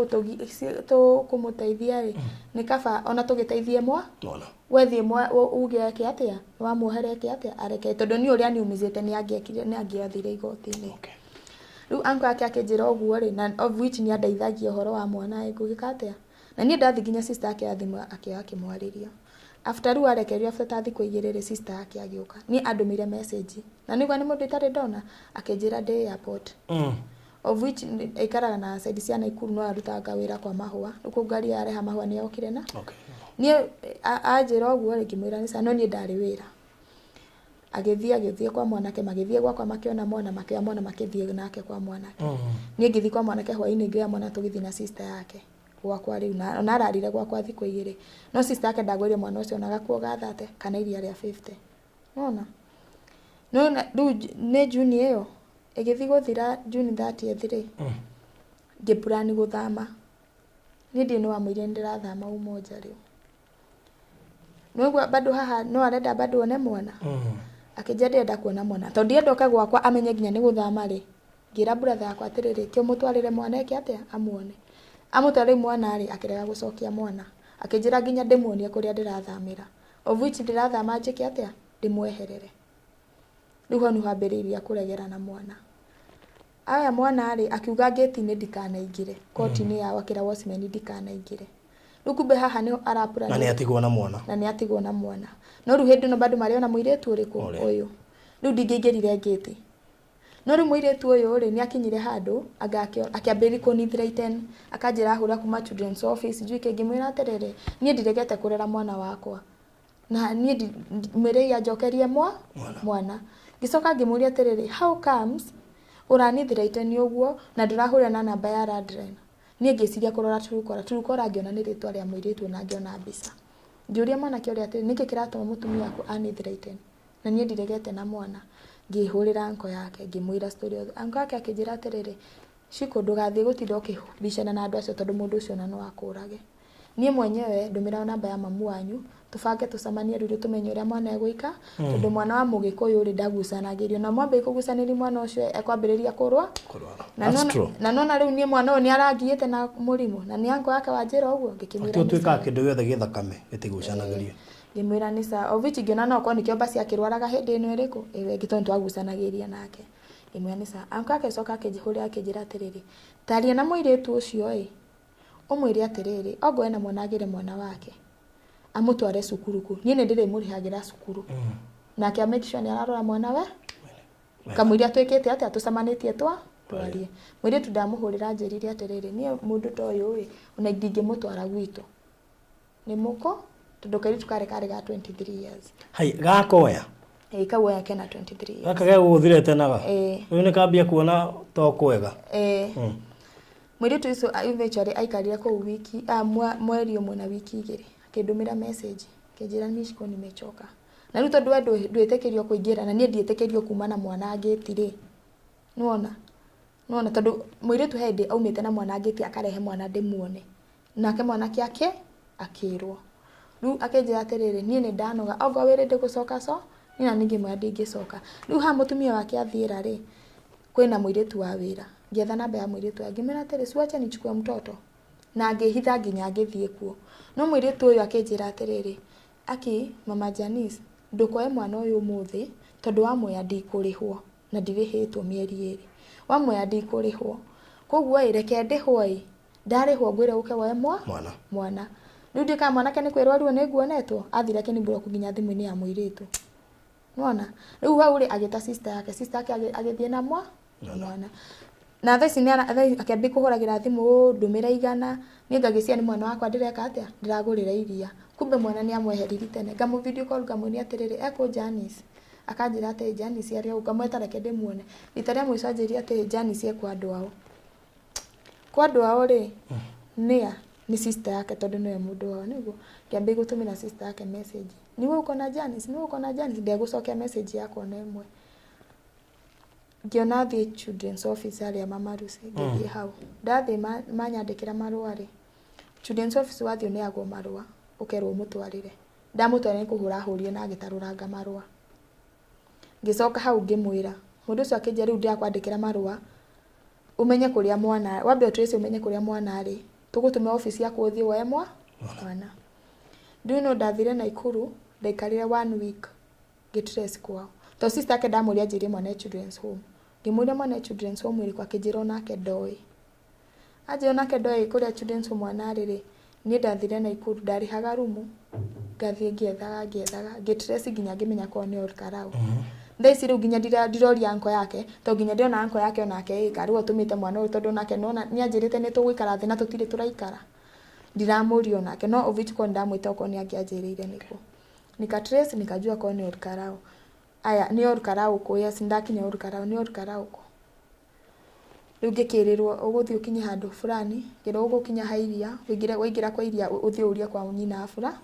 kũmũteithia rĩ nĩ kaba ona tũgĩteithie wethiĩ uge yake atĩa wamuohereke atĩa areke tondũ ni ũrĩa niumizĩte nĩ angĩathire igoti-inĩ rĩu anko yake akĩnjĩra ũguo rĩ na of which nĩ andeithagia ũhoro wa mwana ngũgĩka atĩa na niĩ ndathi nginya sister yake ya thimũ akĩmwarĩria after rĩu arekerio after ta thikũ igĩrĩ rĩ sister yake agĩũka ni andũmire message na nĩgwa nĩ mũndũ itarĩ ndona akĩnjĩra ndĩ airport of which ikaraga na saidi cia Naikuru no arutaga wĩra kwa mahũa rĩu ngari yareha mahũa nĩ yokire na niĩ anjĩra ũguo rĩ ngĩmwĩra nĩ no niĩ ndarĩ wĩra agĩthiĩ kwa mwanake magĩthiĩ gwakwa makĩona mwana makĩoya mwana makĩthiĩ nake kwa mwanake niĩ ngĩthiĩ kwa mwanake hwaĩ-inĩ ngĩoya mwana tũgĩthiĩ na sister yake gwakwa rĩu na ararire gwakwa thikũ igĩrĩ no sister yake ndagwĩrire mwana ũcio na gakuo gathate kana iria rĩa 50 nona no rĩu nĩ June ĩyo ĩgĩthiĩ gũthira June 30th rĩ ngĩpurani gũthama niĩ ndĩ no amwĩre ndĩrathama umoja rĩu no bado haha no arenda bado one mwana akĩnjĩra ndĩrenda kuona mwana tondũ ndiendoka gwakwa amenye nginya nĩ gũthama rĩ ngira brother yakwa atĩrĩrĩ kĩo mũtwarĩre mwana eke atĩa amuone amũtwarĩre mwana rĩ akĩrega gũcokia mwana akĩnjĩra nginya ndĩmuonie kũrĩa ndĩrathamĩra of which ndĩrathama njĩke atĩa ndĩmweherere rĩu ho nĩ hambĩrĩirie kũregera na mwana aya mwana rĩ akiuga gate-inĩ ndikanaingĩre koti-inĩ yao akĩra watchman ndikanaingĩre rĩu kumbe haha nĩ arapura na nĩ atigwo na mwana no rĩu hĩndĩ no bado mariona mũirĩtu ũrĩkũ ũyũ rĩu ndingĩingĩrire gate no rĩu mũirĩtu ũyũ rĩ nĩ akinyire handũ akĩambĩrĩria kũnithraiten akanjĩra hũra kuma children's office njui kĩngĩmwĩra atĩrĩrĩ niĩ ndiregete kũrera mwana wakwa na niĩ mwĩrĩ njokerie mwana ngĩcoka ngĩmũria atĩrĩrĩ how comes ũranithraiten ũguo na ndũrahũra na namba ya landline niĩ ngĩciria kũrora turukora ngĩona nĩ rĩtwa rĩa mũirĩtu na ngĩona mbica ngĩũria mwanake ũrĩa atĩrĩ nĩkĩ kĩratũma mũtumia waku anithraiten na niĩ ndiregete na mwana ngĩhũrĩra anko yake ngĩmwĩra story yothe anko yake akĩnjĩra atĩrĩrĩ ciko ndũgathiĩ gũtinda ũkĩbicana na andũ acio tondũ mũndũ ũcio na no akũrage niĩ mwenyewe ndũmĩra namba ya mamu wanyu tubange tucamanie rĩu tumenye ũrĩa mwana egũika tondũ mwana wa mũgĩkũyũ rĩ ndagucanagĩrio na mwambe kũgucanĩria mwana ũcio ekwambĩrĩria kũrũa na nona rĩu niĩ mwana ũyũ nĩ arangiĩte na mũrimũ na nĩ anko yake wanjĩra ũguo ngĩkĩmwĩra nĩ tuĩkaga kĩndũ gĩothe gĩthakame gĩtigucanagĩrio ngĩmwĩra nĩ sawa of which ngĩona no kwa nĩkĩo basi akĩrwaraga hĩndĩ ĩno ĩrĩkũ ngĩtoni twagucanagĩria nake ngĩmwĩra nĩ sawa anko yake coka akĩnjĩhũrĩra akĩnjĩra atĩrĩrĩ taria na mũirĩtu ũcio ũmwĩre atĩrĩrĩ ongo ena mwana agĩre mwana wake amũtware cukuru ku niĩ nĩ ndĩrĩmũrĩhagĩra cukuru nake a make sure nĩ ararora mwana we kamũiria twĩkĩte atĩa tũcamanĩtie twarie mũirĩtu ndamũhũrĩra njĩrire atĩrĩrĩ niĩ mũndũ ta ũyũ ona ndingĩmũtwara gwitũ nĩ mũko tondũ kairĩtu karĩ ga 23 years hai gakoya kawoya kena 23 years gaka gegũthirete naga ũyũ nĩ kambia kuona to kwega mũirĩtu ũcio eventually aikarire kũu wiki mweri ũmwe na wiki igĩrĩ akĩndũmĩra message akĩnjĩra Mishko nimechoka na rĩu tondũ ndwĩtĩkĩrio kũingĩra na niĩ ndiĩtĩkĩrio kuma na mwana ngĩti rĩ nĩwona tondũ mũirĩtu hĩndĩ aumĩte na mwana ngĩti akarehe mwana ndĩmuone nake mwana kĩake akĩrwo rĩu akĩnjĩra atĩrĩrĩ niĩ nĩ ndanoga ongo wĩrĩ ndĩgũcoka niĩ na ningĩ mwana ndingĩcoka rĩu ha mũtumia wake athiĩra rĩ kwĩna mũirĩtu wa wĩra ngĩetha namba ya mũirĩtu ngĩmwĩra atĩrĩ siwache nichukue mtoto na ngĩhitha nginya ngĩthiĩ kuo no mũirĩtu ũyũ akĩnjĩra atĩrĩrĩ aki mama Janice ndũkoe mwana ũyũ ũmũthĩ tondũ wamũya ndikũrĩhwo na ndirĩhĩtwo mĩeri ĩrĩ wamũya ndikũrĩhwo koguo reke ndĩhwo ndarĩhwo ngwĩre ũke woe mwana rĩu ndĩka mwanake nĩ kwĩrwo ruo nĩ nguonetwo athire kĩni block nginya thimũ-inĩ ya mũirĩtu nĩwona rĩu hau rĩ agĩta sister yake agĩthiĩ na mwana na thaa ici akĩambia kũhũragĩra thimũ ndũmĩra igana niĩ ngagĩcia nĩ mwana wakwa ndĩreka atĩa ndĩragũrĩra iria kumbe mwana nĩ amweheriri tene ngamũ video call ngamũnia atĩrĩrĩ ekũ Janice akanjĩra atĩ Janice arĩa ngamwĩta reke ndĩmuone rita rĩa mũico anjĩria atĩ Janice kwa andũ ao rĩ nĩ sister yake tondũ nĩwe mũndũ wao nĩguo ngĩambia gũtũmĩra sister yake message niwe uko na Janice ndegũcokia message yakwa na ĩmwe ngĩona thiĩ children's office arĩa mama Lucy ngĩthiĩ hau ndathiĩ manyandĩkĩra marũa rĩ children's office wathiĩ ũneagwo marũa ũkerwo ũmũtwarĩre ndamũtwarĩra nĩ kũhũra hũrie na agĩtarũranga marũa ngĩcoka hau ngĩmwĩra mũndũ ũcio akĩnjĩra rĩu ndĩrakwandĩkĩra marũa umenye kũrĩa mwana wambe ũtrace umenye kũrĩa mwana arĩ tũgũtũme office yaku ũthiĩ woe mwana ndĩ no ndathire Naikuru ndaikarire 1 week ngĩtrace kwao to sister yake ndamũria njĩrie mwana children's home ngĩmũria mwana children's home ĩrĩkũ akĩnjĩra nake ndoĩ anjĩra nake ndoĩ kũrĩa children's home mwana arĩ niĩ ndathire Naikuru ndarĩhaga rumu ngathie ngiethaga ngitrace nginya ngimenya ko ni Olkarau ndeci riu nginya ndiroria anko yake to nginya ndiona anko yake onake kariu tumite mwana uyu tondu nake nona ni anjirite ni tugwikara thi na tutire turaikara ndiramurio nake no ovitiko ndamwita ko ni angianjirire niko nikatrace nikajua ko ni Olkarau aya ni Olkarau ko yes ndakinya Olkarau ni Olkarau ko riu ngikirirwo uguthii ukinye handu fulani ngira ugukinya hairia wingira kwa iria uthii uria kwa nyina afura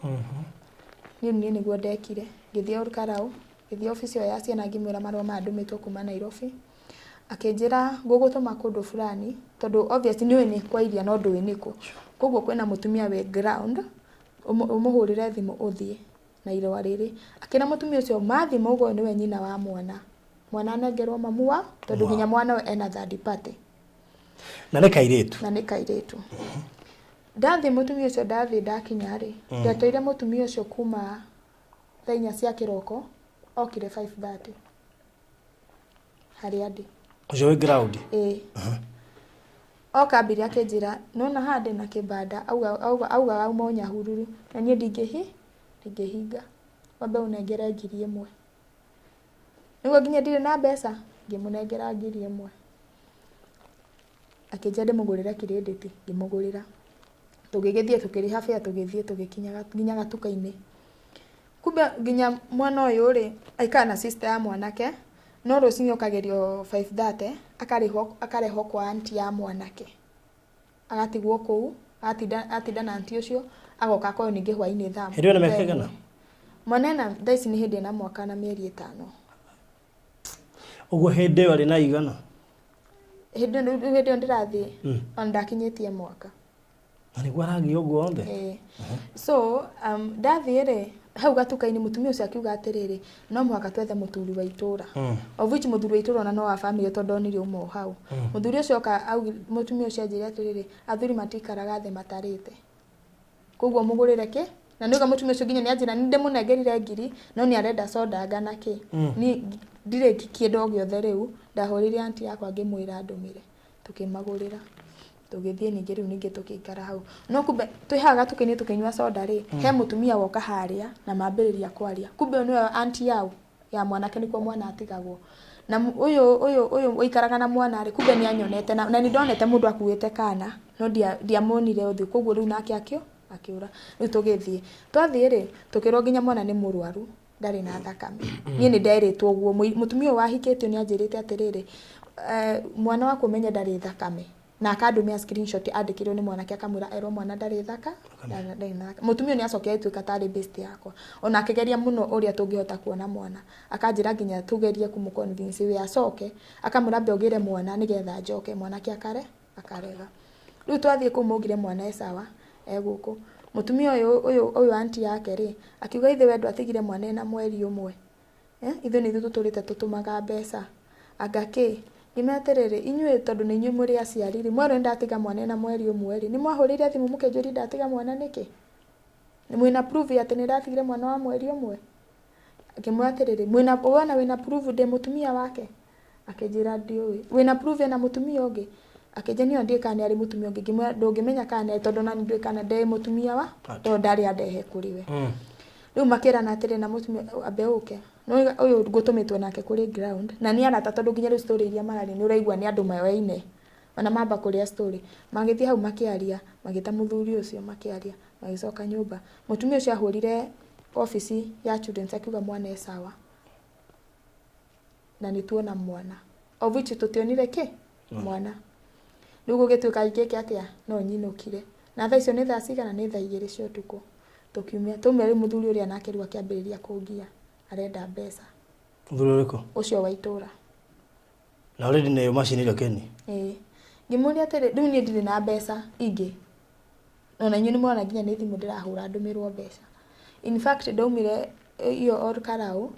ni niguo ndekire ngithii Olkarau ngithii ofisi ya ciana ngimwira marwa mandumitwo kuma Nairobi akinjira gugutuma kundu fulani tondu obviously niwe ni kwa iria no ndu winiko koguo kwina mutumia we ground umuhurire thimu uthie na irwa riri akina mutumia ucio mathimo ugo niwe nyina wa mwana nengerwo mamua tondu nginya mwana we ena third party na ni kairitu ndathi mutumia ucio ndakinya ri ndeteire mutumia ucio kuma thainya cia kiroko okire 5:30 hari andi ucio we ground okambire akinjira nona hande na kibanda auga auma Nyahururu na nie ndingihinga wambe unengere 1,000 niguo nginya ndire na mbeca ngimunengera 1,000 akinja ndimugurira credit ngimugurira tugigithie tukiriha fare tugithie tugikinya nginya gatuka-ini kumbe nginya mwana uyu ri aikana na sister ya mwanake no rucinio kagerio 5:30 akareho kwa aunti ya mwanake agatigwo kuu atinda na aunti ucio agoka koyo ningi hwaini thamu ndio na mekegana mwanena ndaisi ni hindi na mwaka na mieri 5 uguo hindi wari na igana hindi ndirathie ndakinyitie mwaka na ni gwaragi uguo onthe so ndathire hau gatuka-ini mutumia ucio akiuga atiriri no mwaka twethe muthuri wa itura of which muthuri wa itura ona no wa family tondu onire umo hau muthuri ucio mutumia ucio anjire atiriri athuri matikaraga the matarite koguo mugurire ki na niuga mutumia ucio nginya ni anjira ni ndimunengerire ngiri no ni arenda soda ngana ki ni ndire kindu giothe riu ndahurire aunti yakwa ngimwira ndumire tukimagurira tugithie ningi riu ningi tukikara hau no kumbe twihaga tukinywa tukinywa soda ri he mutumia woka haria na mambiriria kwaria kumbe niwe aunti yao ya mwanake niko mwana atigagwo na uyu uikaraga na mwana ri kumbe ni anyonete na ni ndonete mundu akuite kana no ndiamonire uthi koguo riu nake akiura riu tugithie twathie ri tukirwo nginya mwana ni murwaru ndari na thakame nie ni ndairitwo guo mutumia wahikitio ni anjirite atiriri mwana wa kumenya ndari thakame na akandumia screenshot andikirwo ni mwanake akamwira ero mwana ndari thaka mutumia ni acokea ituika tari best yakwa ona akigeria muno uria tungihota kuona mwana akanjira nginya tugerie kumuconvince we acoke akamwira mbe ugire mwana nigetha njoke mwanake akarega riu twathie kumugire mwana esawa eguku mutumia uyu aunti yake ri akiuga ithe wendu atigire mwana ena mweri umwe ithe ni tuturite tutumaga mbeca agaki imeterere inywe tondu ni inywe muri aciariri mwero ndatiga mwana na mweri umwe ri ni mwahurire thimu mukenjuri ndatiga mwana niki ni mwina proof ati ni ndatigire mwana wa mweri umwe akimwaterere mwina wona wina proof de mutumia wake akinjira ndioi wina proof na mutumia ungi akijenia ndie kana ari mutumia ungi ngimwe ndungimenya kana tondu na ndie kana de mutumia wa tondu ndari andehe kuriwe riu makira na atire na mutumia abeuke no uyu gutumitwe nake kuri ground na ni arata tondu nginya story iria marari ni uraigwa ni andu maweine ona mamba kuria story magithie hau makiaria magita muthuri ucio makiaria magicoka nyumba mutumia ucio ahurire office ya children's akiuga mwana esawa na nituona mwana of which tutionire ki mwana riu gituika ikeke atia no nyinukire na thaa icio ni thaa cigana ni thaa 2 cia utuku tukiumia tumere muthuri uria nake riu akiambiriria kungia arenda mbeca muthuri uriko ucio wa itura na already ne machine ile keni ngimuria tere riu ni ndire na mbeca ingi ona nyu ni mwana nginya ni thimu ndirahura ndumirwo mbeca in fact ndaumire iyo Olkarau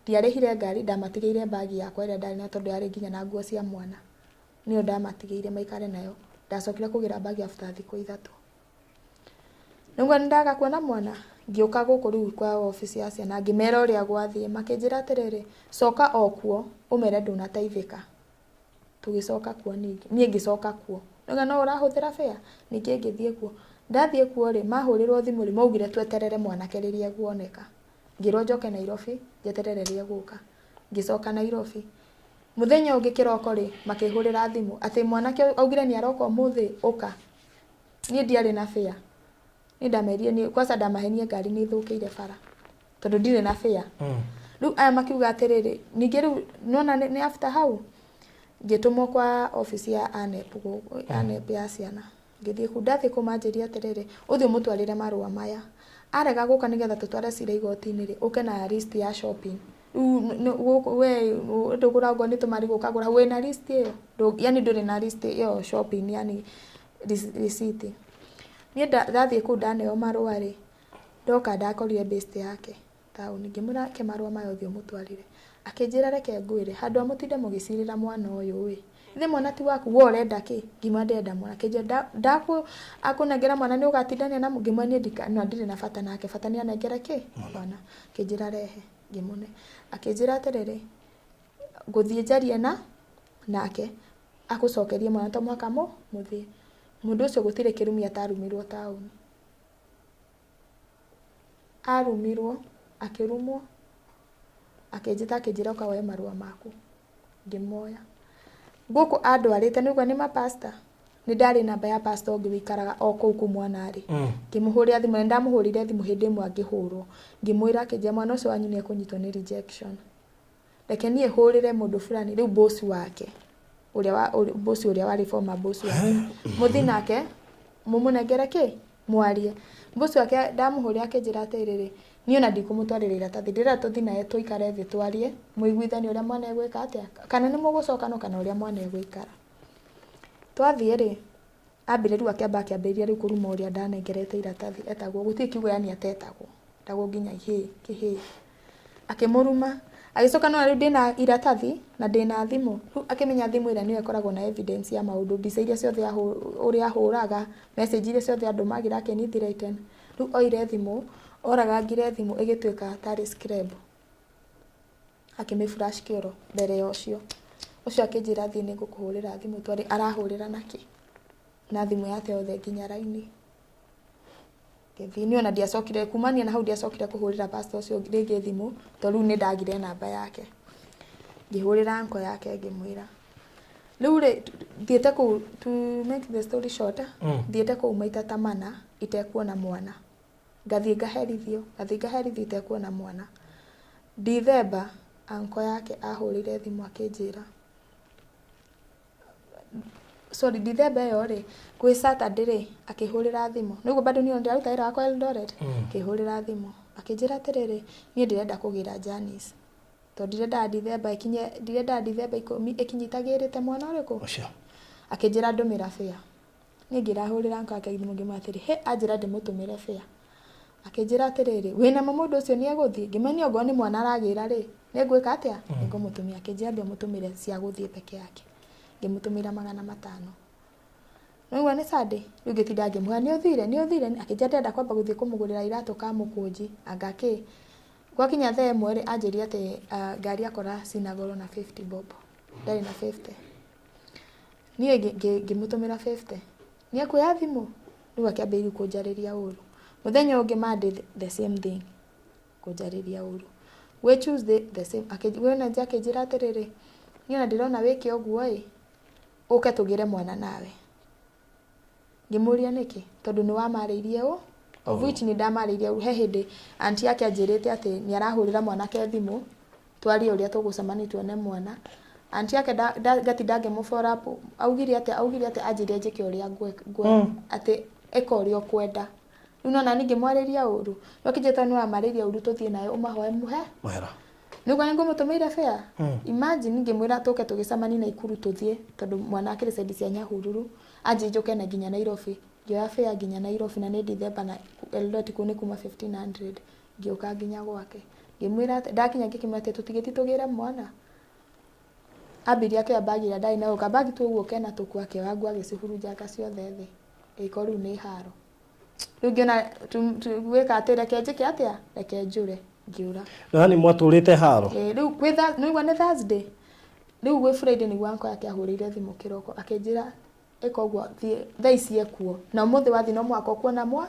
ndiarehire ngari ndamatigeire bagi yakwa ira ndari na tondu yari nginya na nguo cia mwana niyo ndamatigeire maikare nayo ndacokire kugira bagi after thiku 3 niguo ndaga kuona mwana ngioka guku riu kwa office ya ciana ngimera uria gwathie makinjira atiriri coka okuo umere ndunateithika tugicoka kuo nie ngicoka kuo Nuga no ũrahũthĩra fare ningĩ ngĩthiĩ kuo ndathiĩ kuo rĩ mahũrĩrwo thimũ rĩ maugire tweterere mwanake rĩrĩa guoneka ngĩrwo njoke Nairobi njeterere rĩrĩa gũka ngĩcoka Nairobi muthenya ũngĩ kĩroko rĩ makĩhũrĩra thimũ atĩ mwanake augire nĩ aroka ũmũthĩ ũka niĩ ndiarĩ na fare ni ndamerie ni kwanza ndamahenie ngari nĩ thũkĩire bara tondũ ndirĩ na fare rĩu aya makiuga atĩrĩrĩ ningĩ rĩu nona nĩ after hau ngĩtũmwo kwa ofisi ya ANEP ya ciana ngĩthiĩ ku ndathĩ kũmanjĩria atĩrĩrĩ ũthiĩ mũtwarĩre marũa maya arega gũka nĩgetha tũtware cira igoti-inĩ rĩ ũke na list ya shopping we ndũgũragwo nĩ tũmarigũ kagũra we na list ĩyo yani ndũrĩ na list ĩyo shopping yani receipt niĩ ndathiĩ kũu ndaneo marũa rĩ ndoka ndakorire best yake taũni ngĩmwĩra ke marũa maya ũthiĩ mũtwarire akĩnjĩra reke ngwĩre handũ amũtinde mũgĩcirĩra mwana ũyũ ĩ ithe mwana ti waku we ũrenda kĩ ngima ndenda mwana kĩnjĩra akũnengera mwana nĩ ũgatindania na ngima niĩ ndirĩ na bata nake bata nĩ anengere kĩ mwana kĩnjĩra rehe ngĩmũne akĩnjĩra atĩrĩrĩ ngũthiĩ njarie nake akũcokerie mwana to mwaka mũthie mũndũ ũcio gũtirĩ kĩrumi atarumirwo taũni arumirwo akĩrumwo akĩnjĩra ũkawoe marũa maku ngĩmoya gũkũ andwarĩte nĩguo nĩ mapasta nĩ ndarĩ namba ya pasta ũngĩ wĩikaraga o kũu mwana rĩ ngĩmũhũrĩra thimũ nĩ ndamũhũrĩire thimũ hĩndĩ ĩmwe angĩhũrwo ngĩmwĩra akĩnjĩra mwana ũcio wanyu nĩ ekũnyitwo nĩ rejection reke niĩ hũrĩre mũndũ fulani rĩu boss wake boss ũrĩa warĩ former boss wake mũthi nake mũmũnengere kĩ mwarie boss wake ndamũhũrĩra akĩnjĩra atĩrĩrĩ niĩ ona ndikũmũtwarĩra iratathi ndĩrera tũthi naye tũikare thĩ twarie mũiguithanie ũrĩa mwana egwĩka atĩa kana nĩ mũgũcokana kana ũrĩa mwana egwĩkara twathiĩ rĩ ambire rĩu akĩambĩrĩria rĩu kũruma ũrĩa ndanengerete iratathi etagwo gũtirĩ kiugo yani atetagwo etagwo nginya kĩhĩ akĩmũruma agĩcoka no rĩu ndĩna iratathi na ndĩna thimũ rĩu akĩmenya thimũ ĩrĩa nĩyo ĩkoragwo na evidence ya maũndũ mbica iria ciothe ũrĩa ahũraga message iria ciothe andũ magĩra akĩnithiraiten rĩu oire thimũ oragangire thimũ ĩgĩtuĩka tarĩ scrap akĩmĩflash kĩoro mbere ya ũcio akĩnjĩra thiĩ nĩ ngũkũhũrĩra thimũ twarĩ arahũrĩra nake na thimũ yake yothe nginya raini ngĩthiĩ ona ndiacokire kumania na hau ndiacokire kũhũrĩra pastor ũcio rĩngĩ thimũ tondũ rĩu nĩ ndagire namba yake ngĩhũrĩra anko yake ngĩmwĩra rĩu rĩ thiĩte kũu to make the story short thiĩte kũu maita ta mana itekuona mwana ngathiĩ ngaherithio itekuona mwana December anko yake ahũrĩire thimũ akĩnjĩra sorry December ĩyo rĩ kwĩ Saturday rĩ akĩhũrĩra thimũ nĩguo bado niĩ ndĩraruta wĩra wakwa Eldoret akĩhũrĩra thimũ akĩnjĩra atĩrĩrĩ niĩ ndĩrenda kũgĩra Janice tondũ ndirenda December ikinye ndirenda December 10 ikinyitagĩrĩte mwana ũrĩkũ ũcio akĩnjĩra ndũmĩra fare niĩ ngĩrahũrĩra anko yake thimũ ngĩmwatĩrĩ anjĩra ndĩmũtũmĩre fare akĩnjĩra atĩrĩrĩ wĩna mũndũ ũcio nĩ egũthiĩ ngĩmenya ũgo nĩ mwana aragĩra rĩ nĩ ngwĩka atĩa nĩngũmũtumia akĩnjĩra ndĩmũtũmĩre cia gũthiĩ peke yake ngĩmũtũmĩra 500 nĩguo nĩ Sunday rĩu ngĩtinda ngĩmũha nĩ ũthire akĩnjĩra ndenda kwamba gũthiĩ kũmũgũrĩra iratũ ka mũkũnji angakĩ gwakinya thaa ĩmwe rĩ anjĩria atĩ ngari akora cina goro na 50 bob ndarĩ na 50 niĩ ngĩmũtũmĩra 50 niĩ kuoya thimũ rĩu akĩambĩrĩria kũnjarĩria ũru muthenya ũngĩ Monday the same thing kũnjarĩria ũru we Tuesday the same akĩnjĩra akĩnjĩra atĩrĩrĩ niĩ ona ndĩrona wĩke ũguo ĩ ũke tũgĩre mwana nawe ngĩmũria nĩkĩ tondũ nĩ wamarĩirie of which nĩ ndamarĩirie he hĩndĩ auntie yake anjĩrĩte atĩ nĩ arahũrĩra mwanake thimũ twarie ũrĩa tũgũcemania tuone mwana auntie yake gatinda ngĩmũ-follow up augire atĩ anjĩrie njĩke ũrĩa atĩ eka ũrĩa ũkwenda rĩu nona ningĩ mwarĩria ũru wakĩnjĩta nĩ wamarĩria ũru tũthiĩ nayo ũmahoe mũhera nĩguo nĩ ngũmũtũmĩire fare imagine ngĩmwĩra tũke tũgĩcemania na Ikuru tũthiĩ tondũ mwana akĩrĩ side cia Nyahururu anjĩ njoke na nginya Nairobi ngĩoya fare nginya Nairobi na nĩ December na Eldoret kũ nĩ kuma 1500 ngĩũka nginya gwake ngĩmwĩra ndakinya ngĩkĩmwĩra atĩ tũtigĩti tũgĩre mwana ambiria akĩoya bagi ĩrĩa ndarĩ nayo kabagi tu ũguo kena tũkua akĩoya nguo agĩcihurunjanga ciothe thĩ ĩko rĩu nĩ haro rĩu ngĩona gwĩka atĩ reke njĩke atĩa reke njũre ngiura nani mwatũrĩte haro rĩu nĩguo nĩ Thursday rĩu gwĩ Friday nĩguo anko yake ahũrĩire thimũ kĩroko akĩnjĩra ekogwa thie thaicie kuo na umuthi wathi no mwako kuona mwa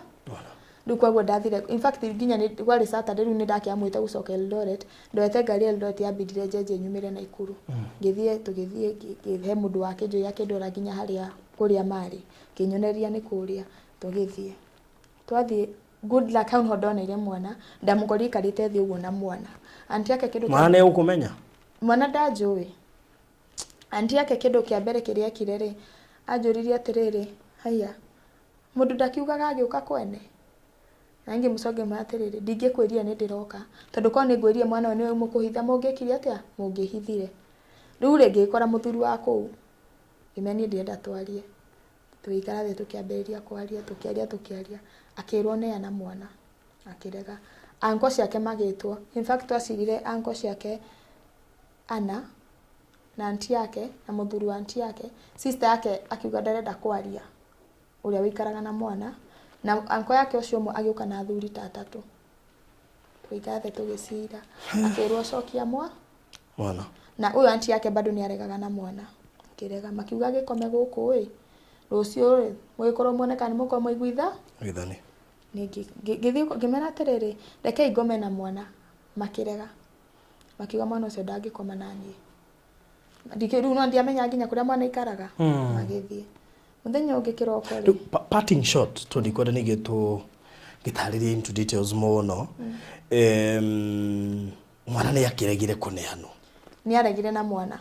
ndu kwagwo ndathire in fact nginya ni gwari Saturday ni ndakiamwite gucoka Eldoret ndoete ngari Eldoret yabidire jeje nyumire na Ikuru ngithie tugithie he mundu wake njo yake ndora nginya haria kuria mari kinyoneria ni kuria tugithie twathie good luck how hodona ile mwana ndamukori karite thi uguo na mwana anti yake kindu mwana ne ukumenya mwana ndajui anti yake kindu kia mbere kiria kirere ajuriria atiriri haya mundu ndakiugaga agiuka kwene nange mucoge matiriri ndingikwiria ni ndiroka tondu ko ni ngwirie mwana ni mukuhitha mungikiria atia mungihithire riu ngikora muthuri wa kuu imeni ndienda twarie tuikara thi tukiambiriria kwaria tukiaria akirwo ne ana mwana akirega anko ciake magitwo in fact twacirire anko ciake ana na anti yake na muthuri wa anti yake sister yake akiuga ndarenda kwaria uria wikaraga na mwana na anko yake ucio mo agiuka na athuri tatatu tuikathe tugicira akirwo cokia mwana na uyo anti yake bado ni aregaga na mwana kirega makiuga gikome guku rucio ri mwikorwo muoneka ni muko muiguitha ithani ningi githio ngimena atiriri reke ingome na mwana makirega makiuga mwana ucio ndangikoma nani ndikiru no ndiamenya nginya kuria mwana ikaraga magithie muthenya ungi kiroko ri parting shot tondikore ni gitariria into details mono mwana ni akiregire kuneano ni aregire na mwana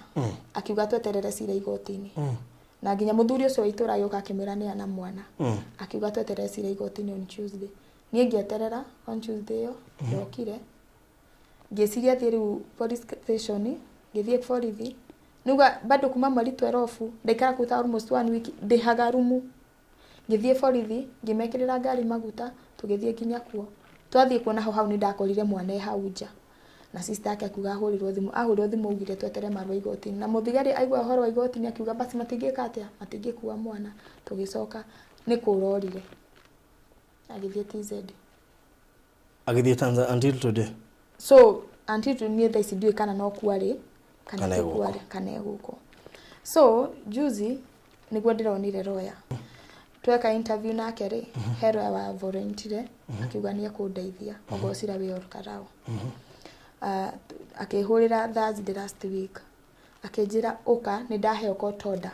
akiuga tweterere cira igotini na nginya muthuri ucio itura yoka akimira ni ana mwana akiuga tweterere cira igotini on Tuesday ni ngieterera on Tuesday yo yokire ngeciria thiru police station ngithie borithi nuga bado kuma mweri 12 ndikara kuta almost 1 week ndihaga rumu ngithie borithi ngimekirira ngari maguta tugithie nginya kuo twathie kuona hau ni ndakorire mwana hau nja na sister yake akuga ahũrirwo thimu ugire twetere marwa igotini na muthigari aigwa horo igotini akiuga basi matingika atia matingikuwa mwana tugicoka ni kurorire agithie TZ agithie Tanzania until today so until today they sidue kana no kuari kana guko so juzi niguo ndironire roya tweka interview nake ri hero wa volunteer akiuga ni akundeithia ogocira we orkarao akihurira Thursday last week akijira uka ni ndaheo kotoda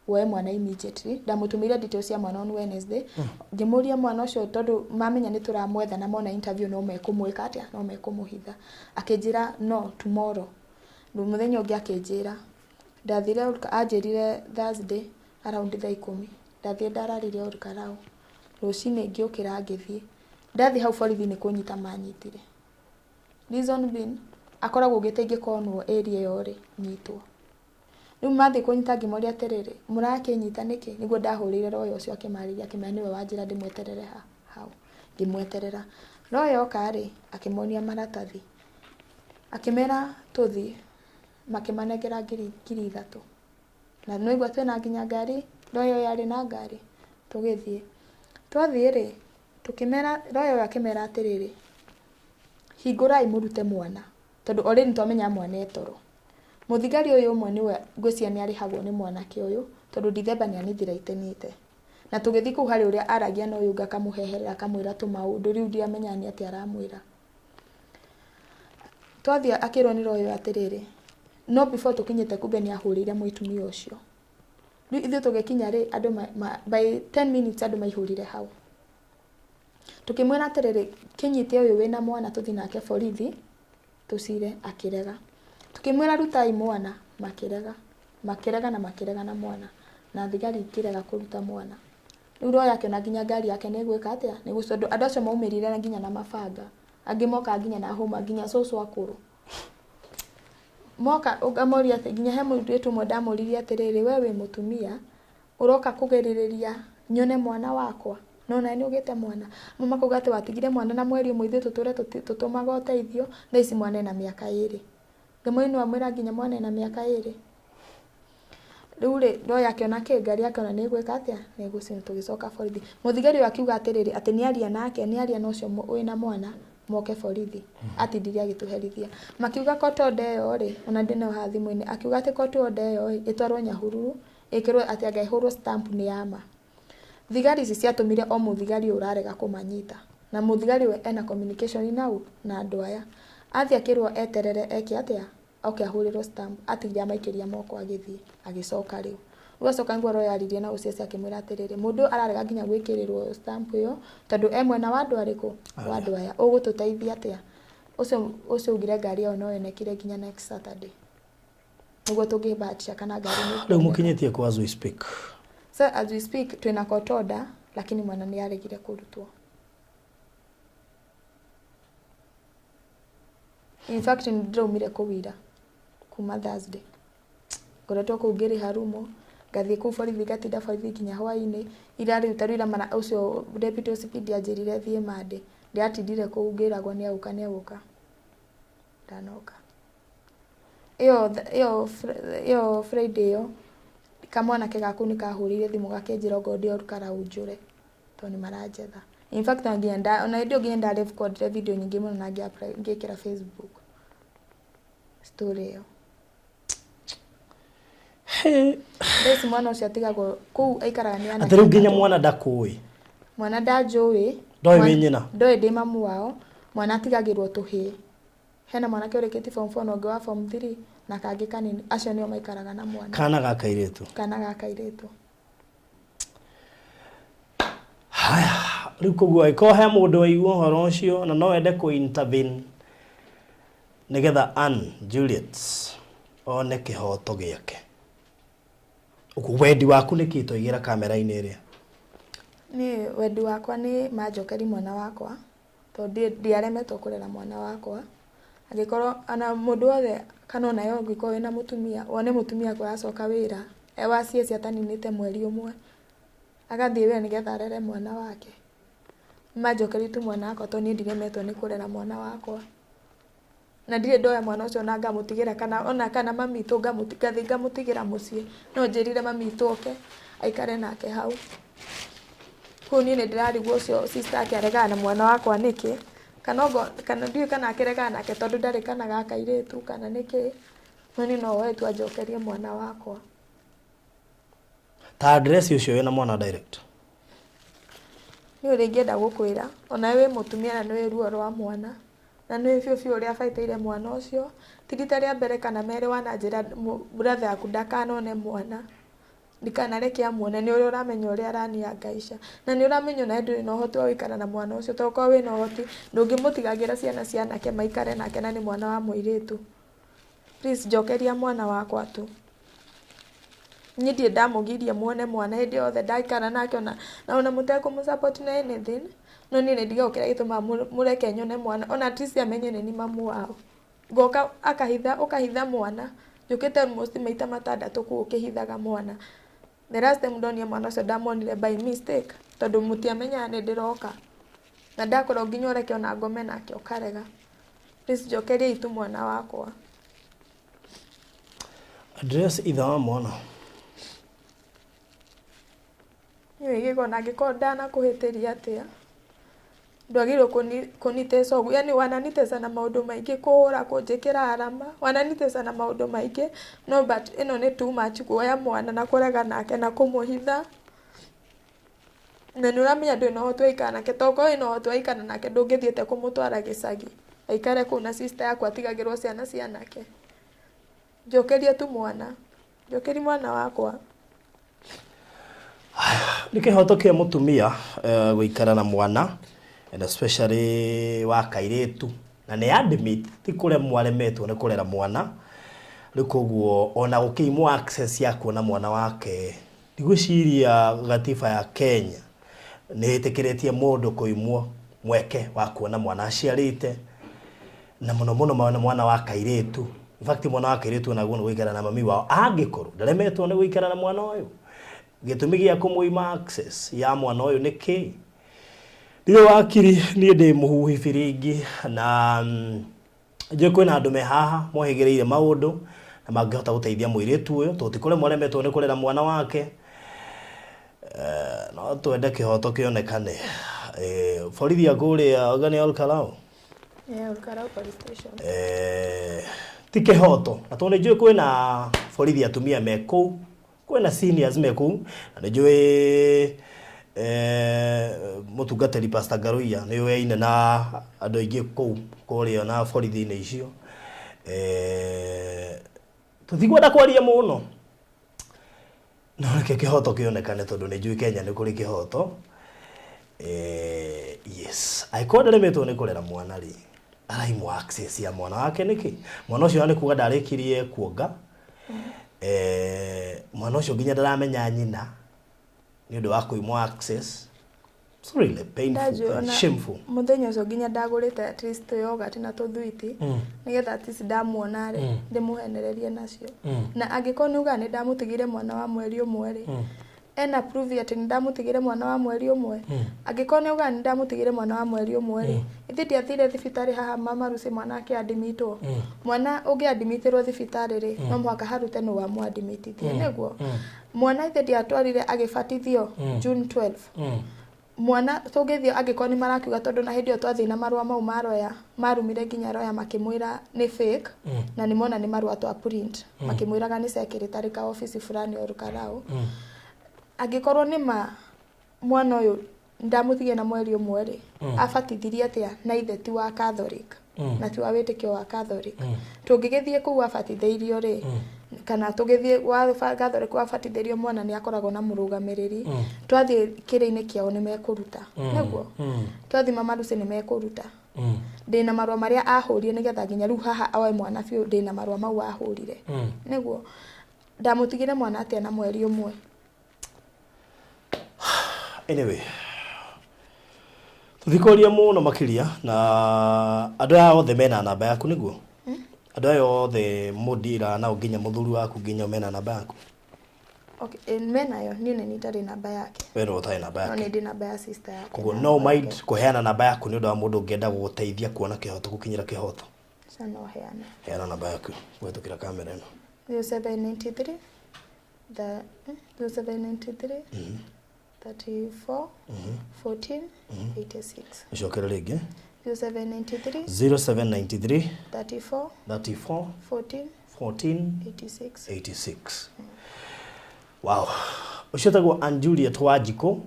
we mwana immediately ndamutumira details ya mwana on Wednesday ngimuria mwana ucio tondu mamenya ni turamwetha na mona interview no mekumwika atia no mekumuhitha akijira no tomorrow muthenya ungi akijira ndathire ajirire Thursday around 10:10 ndathie ndararire orkarao rucine ngiukira ngithie ndathi hau borithi ni kunyita manyitire reason being akoragwo giteige konwo area yore nyitwo riu mathi kunyita ngimoria atiriri murakinyita niki niguo ndahurire royo ucio akimariria akimenya niwe wanjira ndimweterere hau ngimweterera royo kari akimonia maratathi akimera tuthi makimanegera ngiri 3 na noigwa twena nginya ngari royo yari na ngari tugithie twathie ri tukimera royo akimera atiriri hingurai murute mwana tondu already twamenya mwana etoro muthigari uyu umwe niwe ngwiciria ni arihagwo ni mwanake uyu tondu December ni anithira itenite na tugithi ku hari uria aragia no uyu ngakamuheherera akamwira tu maundu riu ndiamenya ni ati aramwira twathia akirwo ni royo atiriri no before tukinyite kumbe ni ahurire muitumia ucio riu ithu tugikinya ri andu by 10 minutes andu maihurire hau tukimwira atiriri kinyite uyu wina mwana tuthi nake borithi tucire akirega tukimwira rutai mwana makirega na mwana na thigari ikirega kuruta mwana riu royo yake na nginya ngari yake ni gwika atia ni gucondo andu acio maumirire na nginya na mabanga angimoka nginya na homa nginya soso akuru moka ugamoria ati nginya he mundu mwe ndamuririe atiriri wewe mutumia uroka kugerireria nyone mwana wakwa no na ni ugite mwana mama kuga ati watigire mwana na mweri umwe ithu tuture tutumaga uteithio na ici mwana na miaka 2 ngamwini amwira nginya mwana na miaka 2 riu ri ndo yake na ke ngari yake na ni gwika atia ni gucina tugicoka borithi muthigari akiuga atiriri ati ni aria nake ni aria no cio wina mwana moke borithi ati ndiri agituherithia makiuga koto ndeyo ri ona ndina ha thimu-ini akiuga ati koto ndeyo itwarwo Nyahururu ikirwo ati angehurwo stamp ni yama. Thigari ici ciatumire o muthigari urarega kumanyita na muthigari we ena communication nau na andu aya athi akirwo eterere eke atia oke ahurirwo stamp ati ya maikiria moko agithii agicoka riu ugacoka ngoro yaririe na uciaci akimwira atiriri mundu ararega nginya gwikirirwo stamp iyo tondu mwena wa andu ariku wa andu aya ugututeithia atia ucio ugire ngari iyo no yonekire nginya next Saturday niguo tungibahatisha kana ngari ni riu mukinyitie kwa as we speak. So as we speak twina court order lakini mwana ni aregire kurutwo. In fact ndirumire kuwira kuma Thursday. Ngoretwo kuu ngiri harumo ngathie kuu borithi gatinda borithi kinya hwaini irari utarira mana ucio deputy OCPD anjirire thie mande ndiatindire kuu ngiragwo ni auka ndanoka. Iyo Friday yo kamwana ke gaku ni kahurire thimu gakenjira ngodi orukara unjure to ni marajetha. In fact angienda ona ndio ngienda live code video nyingi muno na ngikira Facebook story yo. Basi mwana ucio atigagwo kuu aikaraga ni ana. Atari nginya mwana ndakui. Mwana ndajui. Ndoi menyina. Ndoi ndi mamu wao. Mwana atigagirwo tuhi. Hena mwana ke ureketi form 4 no wa form 3 na kangi kanini acio nio maikaraga na mwana. Kana gakairetu. Kana gakairetu. Haya, riu kugwa iko he mundu waigua horo ucio na no ende ku intervene nigetha Ann Juliet one kihoto giake. Wendi waku ni kito igira kamera-ini ria? Ni wendi wakwa ni majokeri mwana wakwa to ndiaremetwo kurera mwana wakwa agikorwo ana mundu othe kana nayo ngiko wina mutumia wone mutumia kwa acoka wira ewa cieci ataninite mweri umwe agathie wira nigetha arere mwana wake majokeri tu mwana wakwa to ni ndiremetwo ni kurera mwana wakwa na ndire ndoya mwana ucio na ngamutigira kana mami tu ngamutigira mucii no njirire mami tu oke aikare nake hau kuni ni ndirarigwo ucio sister ake aregana na mwana wakwa niki kana ndiye kana akeregana nake tondu ndari kana gakairetu kana niki noni no wetu ajokerie mwana wakwa ta address ucio wina mwana direct ni uri ngienda gukwira ona we mutumia na niwe ruo rwa mwana na niwe biu uri abaiteire mwana ucio tirita ria mbere kana mere wana njira brother yaku ndakanone mwana ndikana rekia muone ni uri uramenya uri araniangaisha na ni uramenya na nduri no hoti wikara na mwana ucio to kwa we no hoti ndungimutigagira ciana ke maikare nake na ni mwana wa muiritu. Please jokeria mwana wakwa tu nyidie ndamugirie muone mwana hindi othe ndaikara nake ona muteko mu support na anything no ni ndiga ukira gituma mureke nyone mwana ona at least amenye ni mamu wao goka ukahitha mwana jukite almost maita matandatu ku ukihithaga mwana the last time ndonia mwana ucio ndamonire by mistake tondu mutiamenya ni ndiroka na ndakora nginya ureke ona ngome nake ukarega. Please jokeria itu mwana wakwa. Address itha wa mwana ni gigo na gikonda na kuhitiria atia ndwagirwo kunitesa ugu yani wananitesa na maundu maingi kuhura kunjikira arama wananitesa na maundu maingi no but ino ni too much kuoya mwana na kurega nake na kumuhitha na nuramenya ndu no hotwaikana nake toko ino hotwaikana nake ndungithiete kumutwara gicagi aikare kuna sister yakwa atigagirwo ciana nake jokeria tu mwana jokeri mwana wakwa. Nikihoto kia mutumia guikara na mwana and especially wa kairetu na ne admit ti kure mwaremetwo ne kurera mwana rikuguo ona gukiimwa access ya kuona mwana wake ndigwiciria gatiba ya Kenya ni itikiretie mundu kuimwo mweke wa kuona mwana aciarite na muno mwana wa kairetu. In fact mwana wa kairetu na guo guikara na mami wao angikorwo ndaremetwo ne guikara na mwana uyu gitumi gia kumuima access ya mwana uyu niki ndiwe wakiri ni ndi muhuhi firingi na je kwina andu me haha mohigereire maundu na mangihota guteithia muiritu uyu tutikore mwaremetwo ni kurera mwana wake no twende kihoto kionekane borithi akuria ogani Olkarau Olkarau police station ti kihoto na tondu njui kwina borithi atumia me kuu kwena seniors meku na njui mutungatiri Pastor Garuia ni we ine na andu aingi ku kuria na borithi-ini icio tuthikwenda kwaria muno no reke kihoto kionekane tondu ni njui Kenya ni kuri kihoto yes aikonde metwo ni kurera mwana ri araimu access ya mwana wake niki mwana ucio ni kuga ndarikirie kuonga mwana ucio nginya ndaramenya nyina ni ndu wa kuimwa access. It's really painful, shameful. Muthenya ucio nginya ndagurite at least yogurt na tuthuiti nigetha at least ndamuona ri ndimuhenererie nacio na angiko ni uga ni ndamutigire mwana wa mweri umwe ri ena prove ati ndamutigire mwana wa mweri umwe angiko ni uga ni ndamutigire mwana wa mweri umwe ri ithi ndiathire thibitari haha mama ruci mwana ake admitwo mwana ungi admitirwo thibitari ri no mwaka harute no wa muadmitithie niguo mwana ithi ndiatwarire agibatithio June 12 mwana tugithio angiko ni marakiuga tondu na hindi yo twathina marua mau maroya marumire nginya roya makimwira ni fake na ni mona ni marua twa print makimwiraga ni secretary ka office fulani orukarao angikorwo ni ma mwana uyu ndamuthigie na mweri umwe ri abatithirie atia na ithe ti wa Catholic na ti wa witikio wa Catholic tungigithie ku abatitheirio ri kana tugithie wa Catholic abatitheirio mwana ni akoragwo na murugamiriri twathie kire-ini kiao ni mekuruta niguo twathie mama ruci ni mekuruta ndina marua maria ahurire nigetha nginya ru haha awe mwana biu ndina marua mau ahurire niguo ndamutigire mwana atia na mweri umwe. Anyway, tuthikoria muno makiria na andu aya othe mena namba yaku niguo andu aya othe mudira na nginya muthuri waku nginya mena namba yaku. Okay, mena yo nini nitari namba yake. Wero utai namba yake. No ndi namba ya sister yake. Koguo no mind kuheana namba yaku ni undu wa mundu ungienda guguteithia kuona kihoto gukinyira kihoto. Sana heana. Heana namba yaku. Wetukira kamera ino. 0793 0793 34 14 86. Nishokera rege 0793 0793 34 34 14 14 86 86. Wow. Ushotagwo Anjuliet Wanjiko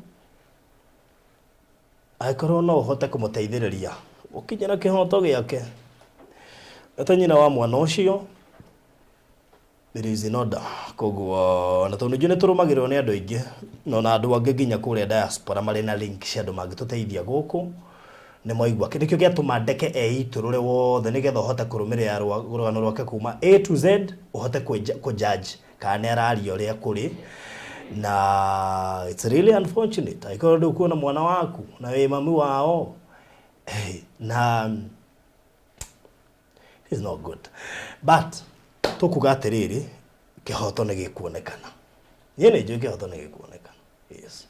aikorwo no uhote kumuteithiriria ukinyira kihoto giake atanyina wa mwana ucio there is no da koguo na tondu njune turumagirwo ni andu aingi no na andu angi nginya kuria diaspora mari na link cia andu mangituteithia guku ni moigwa kindikio giatuma ndeke eiturure wothe nigetha uhote kurumirira rugano rwake kuma A to Z uhote ku judge kana araria uria kuri na it's really unfortunate aikorwo ndu kuona mwana waku na we mami wao na it's not good but tukuga atiriri kihoto ni gikuonekana yene njo kihoto ni gikuonekana yes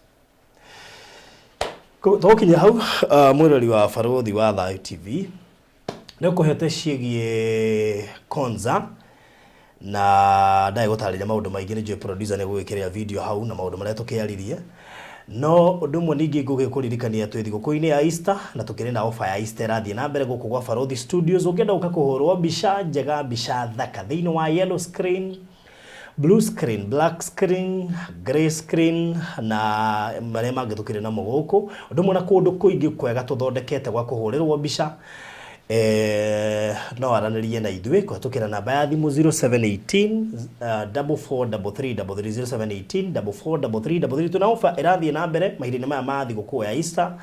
tokinya hau mwirori wa Barothi wa Thayu TV ni kuhete ciegie Konza na ndai gutariria maundu maingi ni producer ni gwikiria video hau na maundu maria tukiaririe no undu mwe ningi ngugikuririkania twi thiguku-ini ya Easter na tukiri na offer ya Easter rathie na mbere guku gwa Barothi Studios ungenda ukakuhurwo mbica njega mbica thaka thiini wa yellow screen, blue screen, black screen, grey screen na maria mangi tukiri na muguku undu mwe na kundu kuingi kwega tuthondekete gwa kuhurirwo mbica no aranirie na ithwe kuhatukira namba ya thimu 0718 443333 0718 tuna offer irathie na mbere mahiri maya ma thiguku ya Easter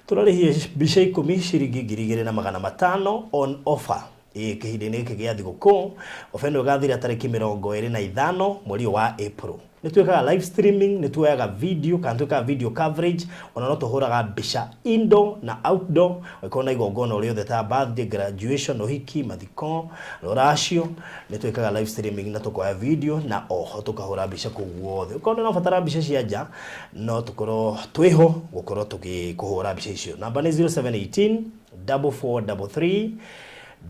turarihie mbica 10 ciringi 2500 on offer kihindi niki gia thiguku ofendo gathira tariki 25 mweri wa April nitwekaga live streaming nitwaga video kantuka video coverage ona no tuhuraga mbica indoor na outdoor ikona igongona uri othe ta birthday, graduation, uhiki, mathiko, ruracio nitwekaga live streaming na tukoya video na oho tukahura mbica kuguothe ukona no fatara mbica cia nja no tukoro twiho gukorwo tukikuhura mbica icio namba ni 0718 4433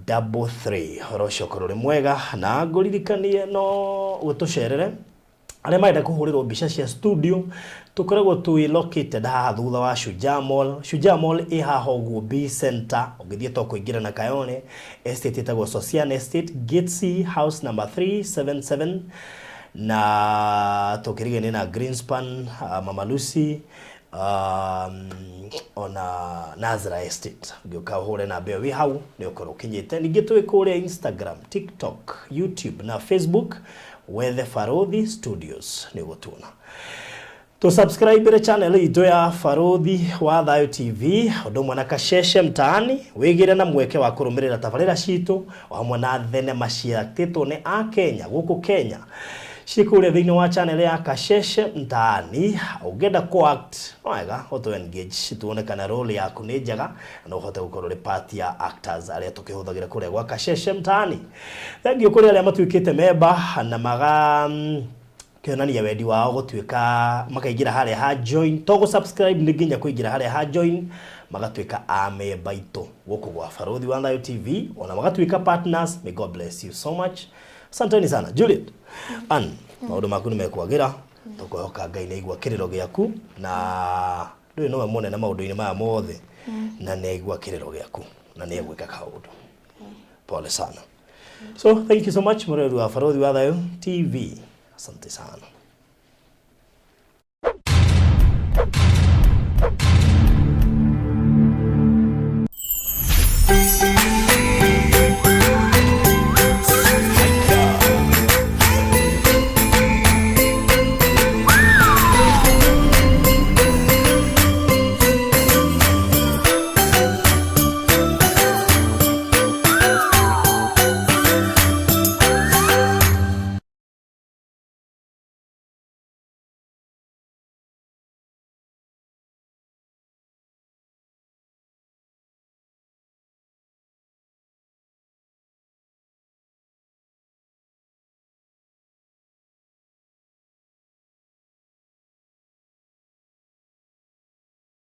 33 rocio korore mwega na nguririkanie no gutucerere aria maenda kuhurirwo mbica cia studio tukoragwo twi located haha thutha wa Shujaa Mall. Shujaa Mall haha uguo B Center ugithie to kuingira na Kayone estate itagwo Social Estate Gate C house number 377 na tukirigania na Greenspan, Mama Lucy, ona Nazra Estate gioka hore na beo wi hau ni ukoro kinyite ningi twi kuria Instagram, TikTok, YouTube na Facebook Wethe Farodhi Studios ni gutuna to subscribe re channel ito ya Farodhi wa Thayo TV ondo mwana Kasheshe Mtaani wigire na mweke wa kurumirira tabarira citu wa mwana thenema ciaktitwo ni a Kenya guku Kenya shikure thini wa channel ya Kasheshe Mtaani ugenda ko act wega auto engage tuonekana role yaku ni njega na uhote gukorwo part ya actors aria tukihuthagira kuria gwa Kasheshe Mtaani thengio kuria aria matuikite member na maga kionania wendi wao gutuika makaigira haria ha join to go subscribe ni nginya kuigira haria ha join magatuika amemba itu guku gwa Farodhi wa Thayo TV ona magatuika partners. May God bless you so much. Asanteni sana Juliet an maundu maku nimekwagira tukohoka Ngai neigua kiriro giaku na ndui no mone na maundu-ini maya mothe na neigua kiriro giaku na negwika kaundu pole sana. So thank you so much Mureru wa Farodhi wa Thayo TV. Asante sana.